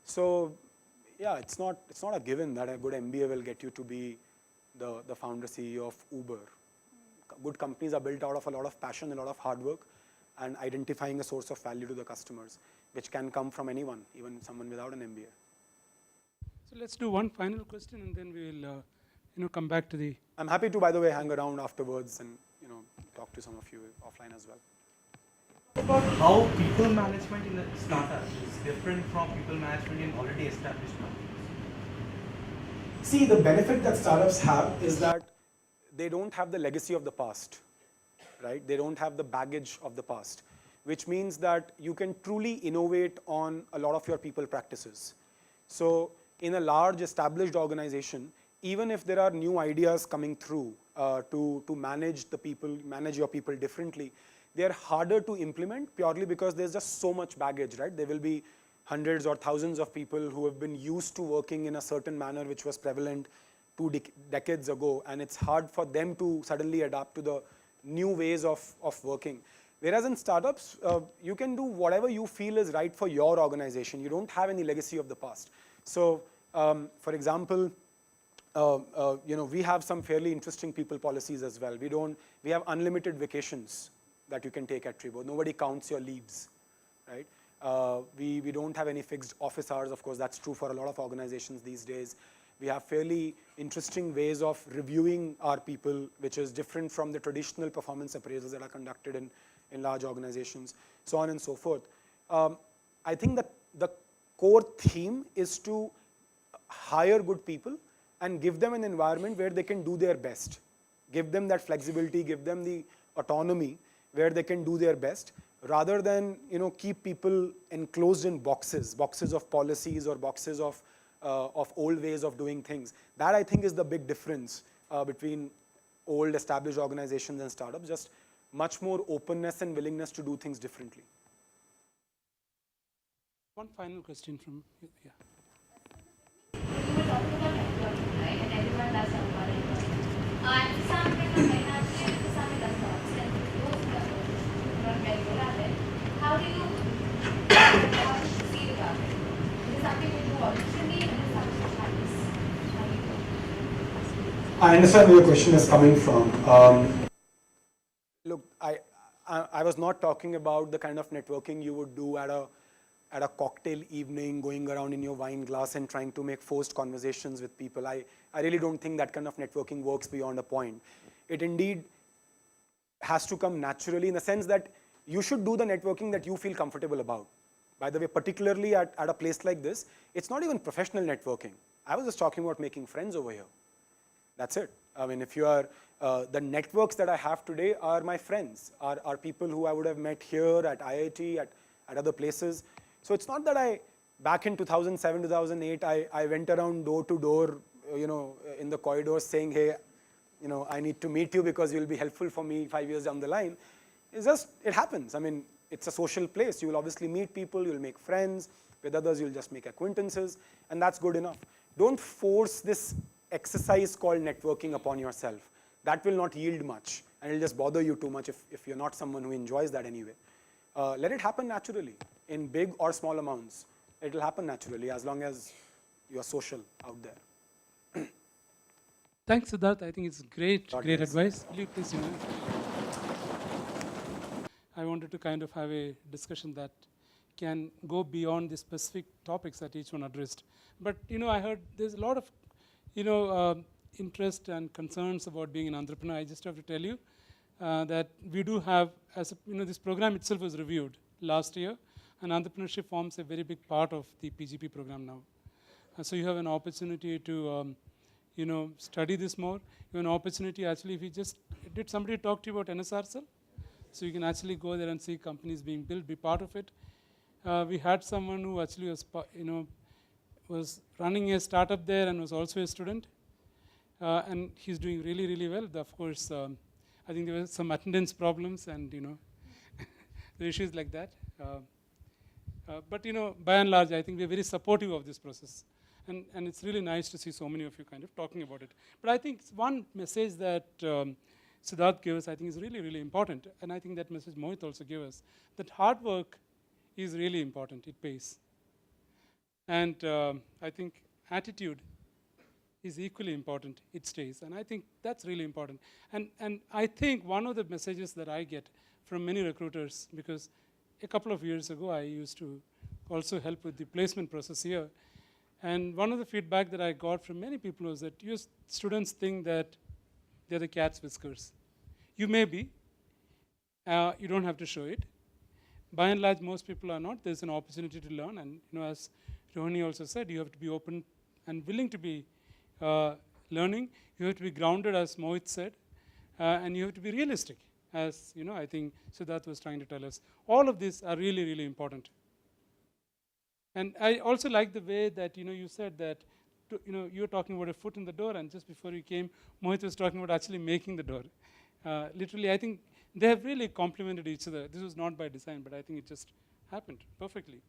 So yeah, it's not a given that a good MBA will get you to be the founder CEO of Uber. Good companies are built out of a lot of passion, a lot of hard work, and identifying a source of value to the customers, which can come from anyone, even someone without an MBA. So let's do one final question, and then we will come back to the. I'm happy to, by the way, hang around afterwards and talk to some of you offline as well. About how people management in a startup is different from people management in already established companies. See, the benefit that startups have is that they don't have the legacy of the past, right? They don't have the baggage of the past, which means that you can truly innovate on a lot of your people practices. So in a large established organization, even if there are new ideas coming through to manage your people differently, they are harder to implement purely because there's just so much baggage, right? There will be hundreds or thousands of people who have been used to working in a certain manner which was prevalent 2 decades ago, and it's hard for them to suddenly adapt to the new ways of working. Whereas in startups, you can do whatever you feel is right for your organization. You don't have any legacy of the past. So, for example, we have some fairly interesting people policies as well. We have unlimited vacations that you can take at Trebo. Nobody counts your leaves, right? We don't have any fixed office hours. Of course, that's true for a lot of organizations these days. We have fairly interesting ways of reviewing our people, which is different from the traditional performance appraisals that are conducted in large organizations, so on and so forth. I think that the core theme is to hire good people and give them an environment where they can do their best. Give them that flexibility, give them the autonomy where they can do their best, rather than keep people enclosed in boxes of policies or boxes of old ways of doing things. That, I think, is the big difference between old established organizations and startups, just much more openness and willingness to do things differently. One final question from you. Yeah. You were talking about networking, right? And everyone does have one networking. And some people may not do it, some does not. And those who are very good at it, how do you see about it? Is it something we do originally, or is it something that happens? How do you do? I understand where your question is coming from. Look, I was not talking about the kind of networking you would do at a cocktail evening, going around in your wine glass and trying to make forced conversations with people. I really don't think that kind of networking works beyond a point. It indeed has to come naturally, in the sense that you should do the networking that you feel comfortable about. By the way, particularly at a place like this, it's not even professional networking. I was just talking about making friends over here. That's it. I mean, if you are, the networks that I have today are my friends, are people who I would have met here at IIT, at other places. So it's not that back in 2007, 2008, I went around door to door, in the corridors saying, hey, I need to meet you because you'll be helpful for me 5 years down the line. It's just, it happens. I mean, it's a social place. You will obviously meet people, you'll make friends. With others, you'll just make acquaintances, and that's good enough. Don't force this exercise called networking upon yourself. That will not yield much, and it'll just bother you too much if you're not someone who enjoys that anyway. Let it happen naturally, in big or small amounts. It'll happen naturally as long as you're social out there. Thanks, Siddharth. I think it's great Yes. advice. Will you please, I wanted to kind of have a discussion that can go beyond the specific topics that each one addressed. But, I heard there's a lot of, interest and concerns about being an entrepreneur. I just have to tell you that we do have, this program itself was reviewed last year, and entrepreneurship forms a very big part of the PGP program now. So you have an opportunity to, study this more. You have an opportunity, actually, if you did somebody talk to you about NSR cell? So you can actually go there and see companies being built, be part of it. we had someone who actually was, was running a startup there and was also a student. And he's doing really, really well. Of course, I think there were some attendance problems and, the issues like that. But, by and large, I think we're very supportive of this process. And it's really nice to see so many of you kind of talking about it. But I think one message that Siddharth gave us, I think is really, really important. And I think that message Mohit also gave us, that hard work is really important. It pays. And I think attitude is equally important. It stays. And I think that's really important. And I think one of the messages that I get from many recruiters, because a couple of years ago I used to also help with the placement process here. And one of the feedback that I got from many people was that your students think that they're the cat's whiskers. You may be. You don't have to show it. By and large, most people are not. There's an opportunity to learn. And as Rohini also said, you have to be open and willing to be learning. You have to be grounded, as Mohit said. And you have to be realistic, as I think Siddharth was trying to tell us. All of these are really, really important. And I also like the way that you said that you were talking about a foot in the door, and just before you came, Mohit was talking about actually making the door. Literally, I think they have really complemented each other. This was not by design, but I think it just happened perfectly.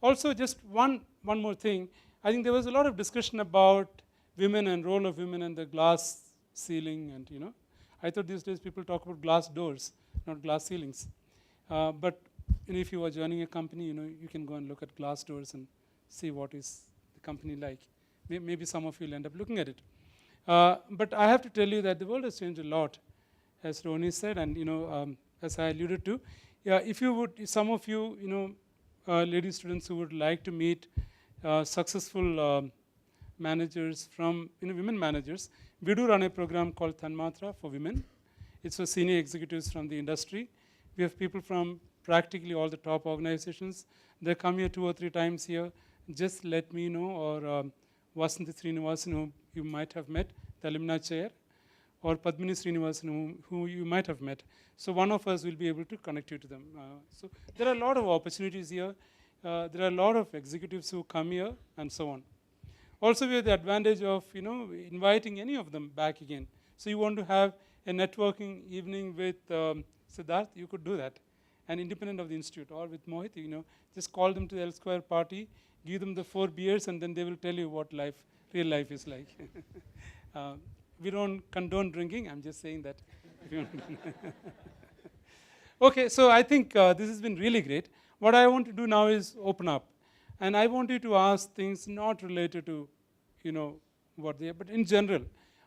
Also, just one more thing. I think there was a lot of discussion about women and role of women and the glass ceiling, and I thought these days people talk about glass doors, not glass ceilings. But if you are joining a company, you can go and look at glass doors and see what is the company like. Maybe some of you will end up looking at it. But I have to tell you that the world has changed a lot, as Roni said, and as I alluded to. If you would, some of you, lady students who would like to meet successful managers from women managers, we do run a program called Tanmatra for women. It's for senior executives from the industry. We have people from practically all the top organizations. They come here 2 or 3 times here. Just let me know, or Vasanthi Srinivasan, who you might have met, the alumni chair, or Padmini Srinivasan, who you might have met. So one of us will be able to connect you to them. So there are a lot of opportunities here. There are a lot of executives who come here, and so on. Also, we have the advantage of inviting any of them back again. So you want to have a networking evening with Siddharth, you could do that. And independent of the institute, or with Mohit, just call them to the L Square party, give them the 4 beers, and then they will tell you what real life is like. We don't condone drinking. I'm just saying that. Okay, so I think this has been really great. What I want to do now is open up. And I want you to ask things not related to, what they are, but in general.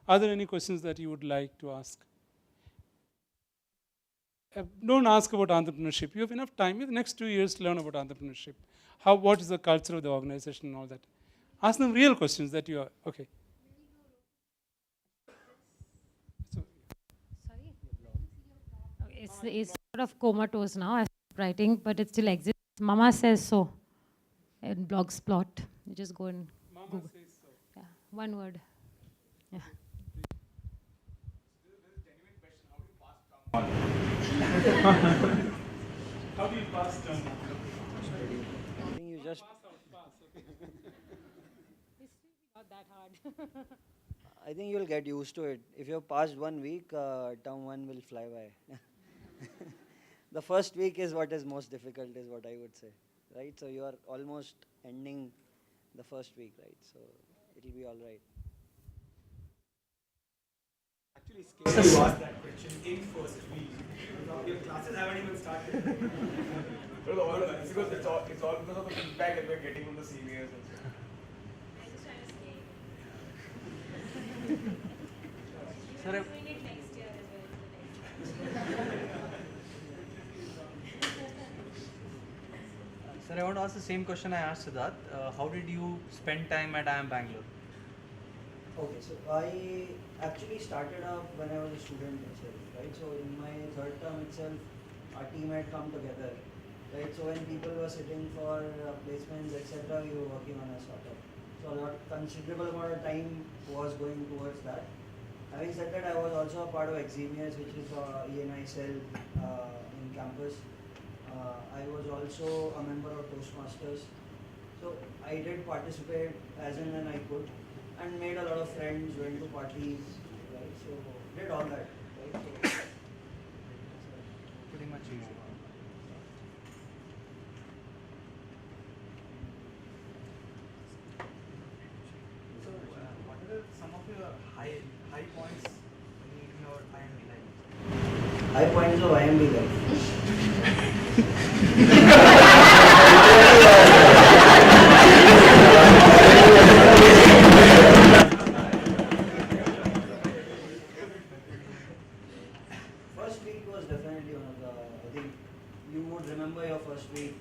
Are there any questions that you would like to ask? Don't ask about entrepreneurship. You have enough time in the next 2 years to learn about entrepreneurship. What is the culture of the organization and all that. Ask them real questions that you are, okay. It's sort of comatose now. I stopped writing, but it still exists. Mama says so. In Blogspot, you just go and Mama Google. says so. Yeah, one word. Yeah. How do you pass term? I think you just. Not that hard. I think you'll get used to it. If you've passed 1 week, term 1 will fly by. The first week is what is most difficult, is what I would say, right? So you are almost ending the first week, right? So it'll be all right. Actually, scared to ask that question in first week. Your classes haven't even started. Because it's all because of the feedback that we're getting from the seniors. I'm just trying to stay. Sir, I'm doing it next year as well. Sir, I want to ask the same question I asked Siddharth. How did you spend time at IIM Bangalore? Okay, so I actually started up when I was a student itself, right? So in my 3rd term itself, our team had come together, right? So when people were sitting for placements, etc., we were working on a startup. So a considerable amount of time was going towards that. Having said that, I was also a part of Exemius, which is ENI cell in campus. I was also a member of Toastmasters. So I did participate as and when I could, and made a lot of friends, went to parties, right? So did all that, right? So, Pretty much easy. So, what are some of your high points in your IMB life? high points of IMB life. First week was definitely one of the, I think you would remember your first week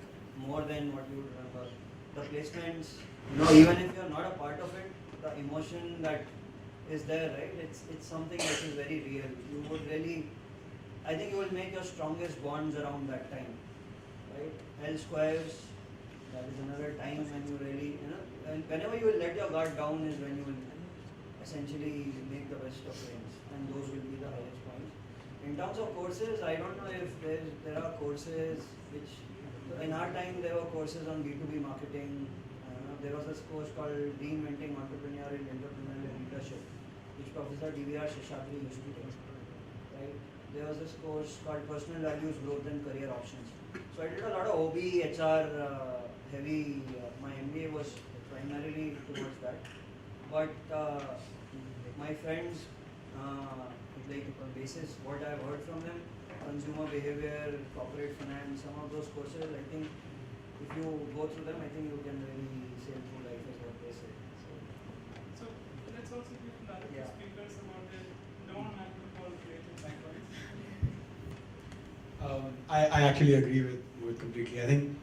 more than what you would remember the placements. Even if you're not a part of it, the emotion that is there, right? It's something that is very real. You would really, I think you will make your strongest bonds around that time, right? L squares, that is another time when you really, and whenever you will let your guard down is when you will essentially make the best of friends, and those will be the highest points. In terms of courses, I don't know if there are courses which, in our time there were courses on B2B marketing. There was a course called Reinventing Entrepreneurial Leadership, which Professor DVR Sheshadri used to take. Right? There was this course called Personal Values, Growth and Career Options. So I did a lot of OB, HR heavy. My MBA was primarily towards that. But my friends, like basis what I've heard from them, consumer behavior, corporate finance, some of those courses, I think if you go through them, I think you can really sail through life is what they say. So let's also give the speakers about the non-alcohol related backgrounds. I actually agree with completely. I think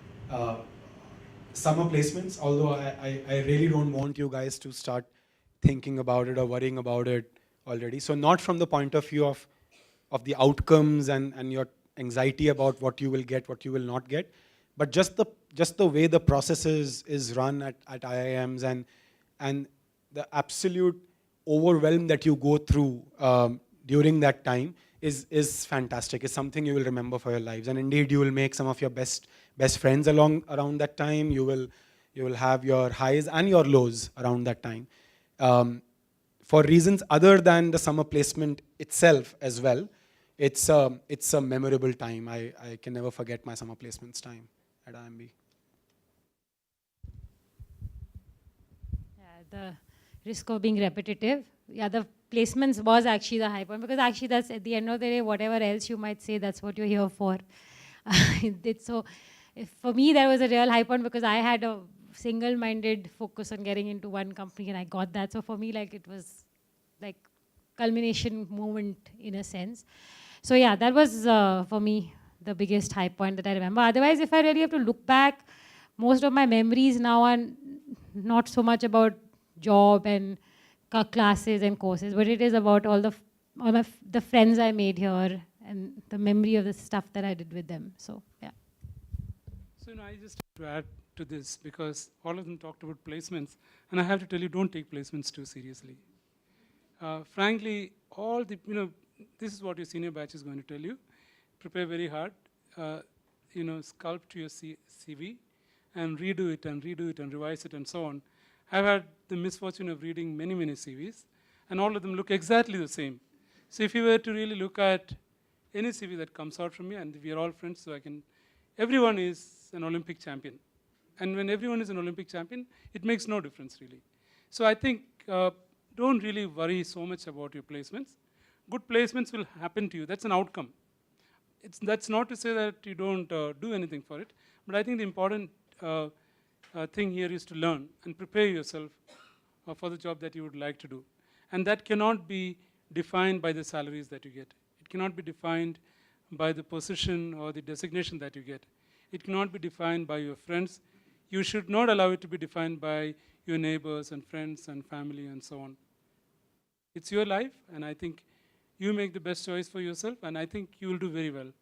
summer placements, although I really don't want you guys to start thinking about it or worrying about it already. So not from the point of view of the outcomes and your anxiety about what you will get, what you will not get, but just the way the process is run at IIMs and the absolute overwhelm that you go through during that time is fantastic. It's something you will remember for your lives, and indeed you will make some of your best friends around that time. You will have your highs and your lows around that time. For reasons other than the summer placement itself as well, it's a memorable time. I can never forget my summer placements time at IMB. Yeah, the risk of being repetitive. Yeah, the placements was actually the high point, because actually that's at the end of the day, whatever else you might say, that's what you're here for. So for me, that was a real high point, because I had a single-minded focus on getting into one company, and I got that. So for me, like, it was like culmination moment in a sense. So yeah, that was for me the biggest high point that I remember. Otherwise, if I really have to look back, most of my memories now are not so much about job and classes and courses, but it is about all the friends I made here and the memory of the stuff that I did with them. So yeah. So I just have to add to this, because all of them talked about placements, and I have to tell you, don't take placements too seriously. Frankly, all the, this is what your senior batch is going to tell you. Prepare very hard, sculpt your CV and redo it and revise it and so on. I've had the misfortune of reading many CVs, and all of them look exactly the same. So if you were to really look at any CV that comes out from me, and we are all friends, so everyone is an Olympic champion. And when everyone is an Olympic champion, it makes no difference really. So I think don't really worry so much about your placements. Good placements will happen to you. That's an outcome. That's not to say that you don't do anything for it, but I think the important thing here is to learn and prepare yourself for the job that you would like to do. And that cannot be defined by the salaries that you get. It cannot be defined by the position or the designation that you get. It cannot be defined by your friends. You should not allow it to be defined by your neighbors and friends and family and so on. It's your life, and I think you make the best choice for yourself, and I think you will do very well.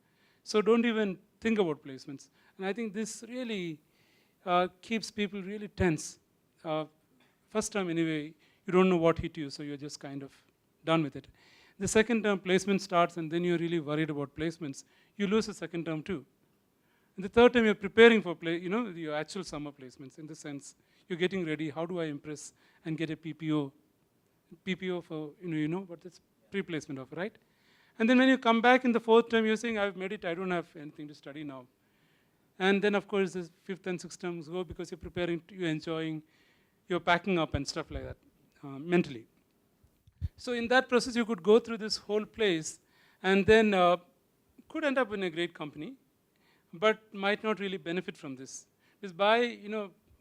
So don't even think about placements. And I think this really keeps people really tense. First term anyway, you don't know what hit you, so you're just kind of done with it. The second term placement starts, and then you're really worried about placements. You lose the second term too. And the third time you're preparing for your actual summer placements. In the sense, you're getting ready. How do I impress and get a PPO? PPO for what is pre-placement offer, right? And then when you come back in the fourth term, you're saying, I've made it. I don't have anything to study now. And then, of course, the fifth and sixth terms go because you're preparing, you're enjoying, you're packing up and stuff like that mentally. So in that process, you could go through this whole place and then could end up in a great company, but might not really benefit from this. Because by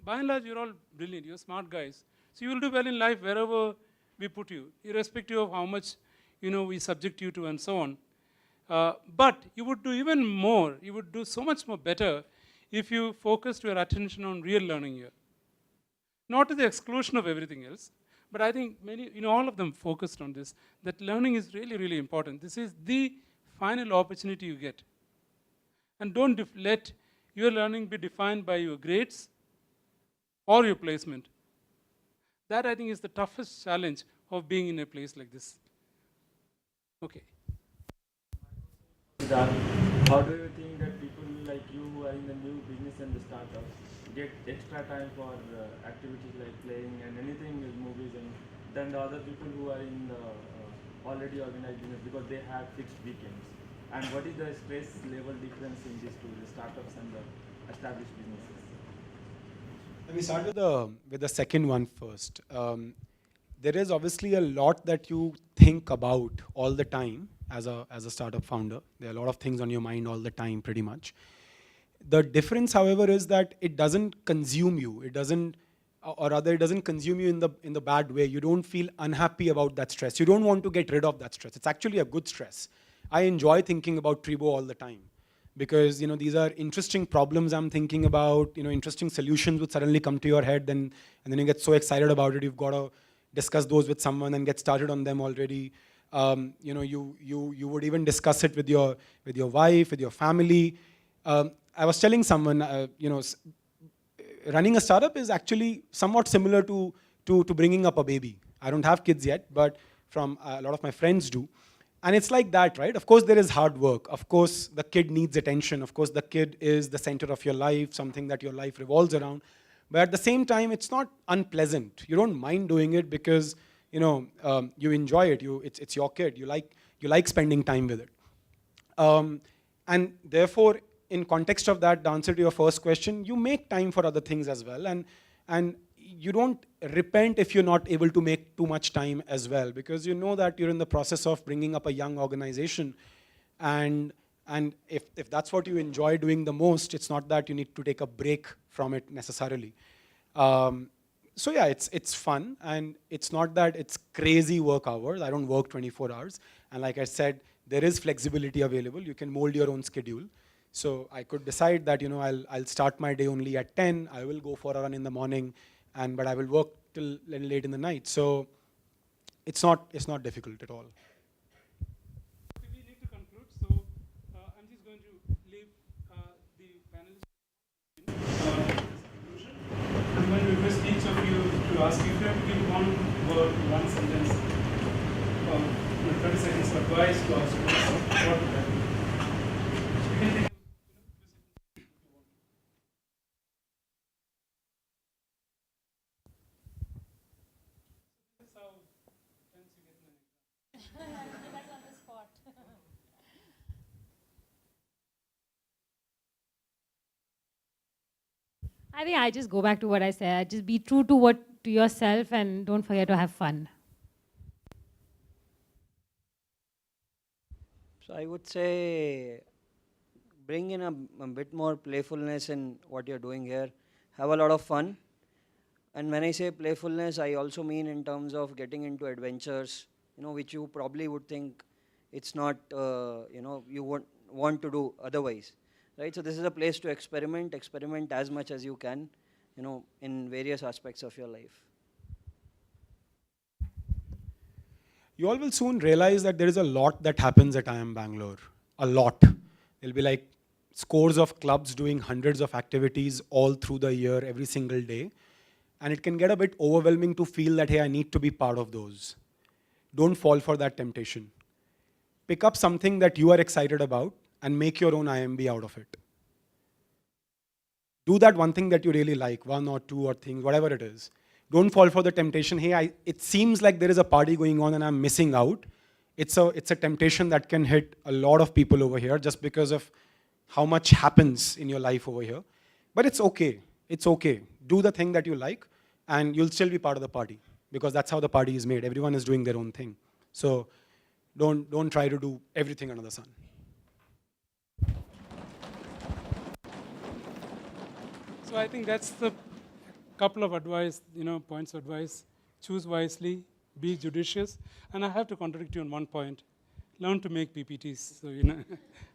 and large, you're all brilliant, you're smart guys. So you will do well in life wherever we put you, irrespective of how much we subject you to and so on. But you would do even more, you would do so much more better if you focused your attention on real learning here. Not to the exclusion of everything else, but I think all of them focused on this, that learning is really, really important. This is the final opportunity you get. And don't let your learning be defined by your grades or your placement. That, I think, is the toughest challenge of being in a place like this. Okay. That, how do you think that people like you who are in the new business and the startups get extra time for activities like playing and anything with movies than the other people who are in the already organized business because they have fixed weekends? And what is the stress level difference in these two, the startups and the established businesses? Let me start with the second one first. There is obviously a lot that you think about all the time as a startup founder. There are a lot of things on your mind all the time, pretty much. The difference, however, is that it doesn't consume you. It doesn't, or rather, it doesn't consume you in the bad way. You don't feel unhappy about that stress. You don't want to get rid of that stress. It's actually a good stress. I enjoy thinking about Tribo all the time because these are interesting problems I'm thinking about. Interesting solutions would suddenly come to your head, and then you get so excited about it. You've got to discuss those with someone and get started on them already. You would even discuss it with your wife, with your family. I was telling someone, running a startup is actually somewhat similar to bringing up a baby. I don't have kids yet, but from a lot of my friends do. And it's like that, right? Of course, there is hard work. Of course, the kid needs attention. Of course, the kid is the center of your life, something that your life revolves around. But at the same time, it's not unpleasant. You don't mind doing it because you enjoy it. It's your kid. You like spending time with it. And therefore, in context of that, the answer to your first question, you make time for other things as well. And you don't repent if you're not able to make too much time as well, because you know that you're in the process of bringing up a young organization. And if that's what you enjoy doing the most, it's not that you need to take a break from it necessarily. So yeah, it's fun, and it's not that it's crazy work hours. I don't work 24 hours. And like I said, there is flexibility available. You can mold your own schedule. So I could decide that I'll start my day only at 10. I will go for a run in the morning, but I will work till late in the night. So it's not difficult at all. Okay, we need to conclude. So I'm just going to leave the panelists conclusion. I'm going to request each of you to ask if you have to give one word, one sentence, 30 seconds of advice to our students. What would that be? So we can take I think I just go back to what I said. Just be true to yourself and don't forget to have fun. So I would say bring in a bit more playfulness in what you're doing here. Have a lot of fun. And when I say playfulness, I also mean in terms of getting into adventures, which you probably would think it's not, you won't want to do otherwise. Right? So this is a place to experiment as much as you can, in various aspects of your life. You all will soon realize that there is a lot that happens at IIM Bangalore. A lot. There'll be like scores of clubs doing hundreds of activities all through the year, every single day. And it can get a bit overwhelming to feel that, hey, I need to be part of those. Don't fall for that temptation. Pick up something that you are excited about and make your own IMB out of it. Do that one thing that you really like, one or two or things, whatever it is. Don't fall for the temptation, hey, it seems like there is a party going on and I'm missing out. It's a temptation that can hit a lot of people over here just because of how much happens in your life over here. But it's okay. It's okay. Do the thing that you like and you'll still be part of the party because that's how the party is made. Everyone is doing their own thing. So don't try to do everything under the sun. So I think that's the couple of advice, points of advice. Choose wisely, be judicious, and I have to contradict you on one point. Learn to make PPTs. So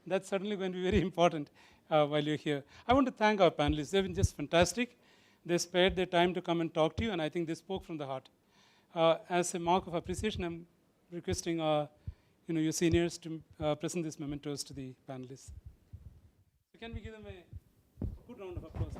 that's certainly going to be very important while you're here. I want to thank our panelists. They've been just fantastic. They spared their time to come and talk to you, and I think they spoke from the heart. As a mark of appreciation, I'm requesting your seniors to present these mementos to the panelists. So can we give them a good round of applause?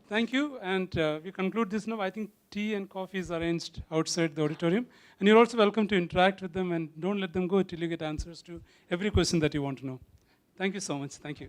Thank you, and we conclude this now. I think tea and coffee is arranged outside the auditorium, and you're also welcome to interact with them, and don't let them go till you get answers to every question that you want to know. Thank you so much. Thank you.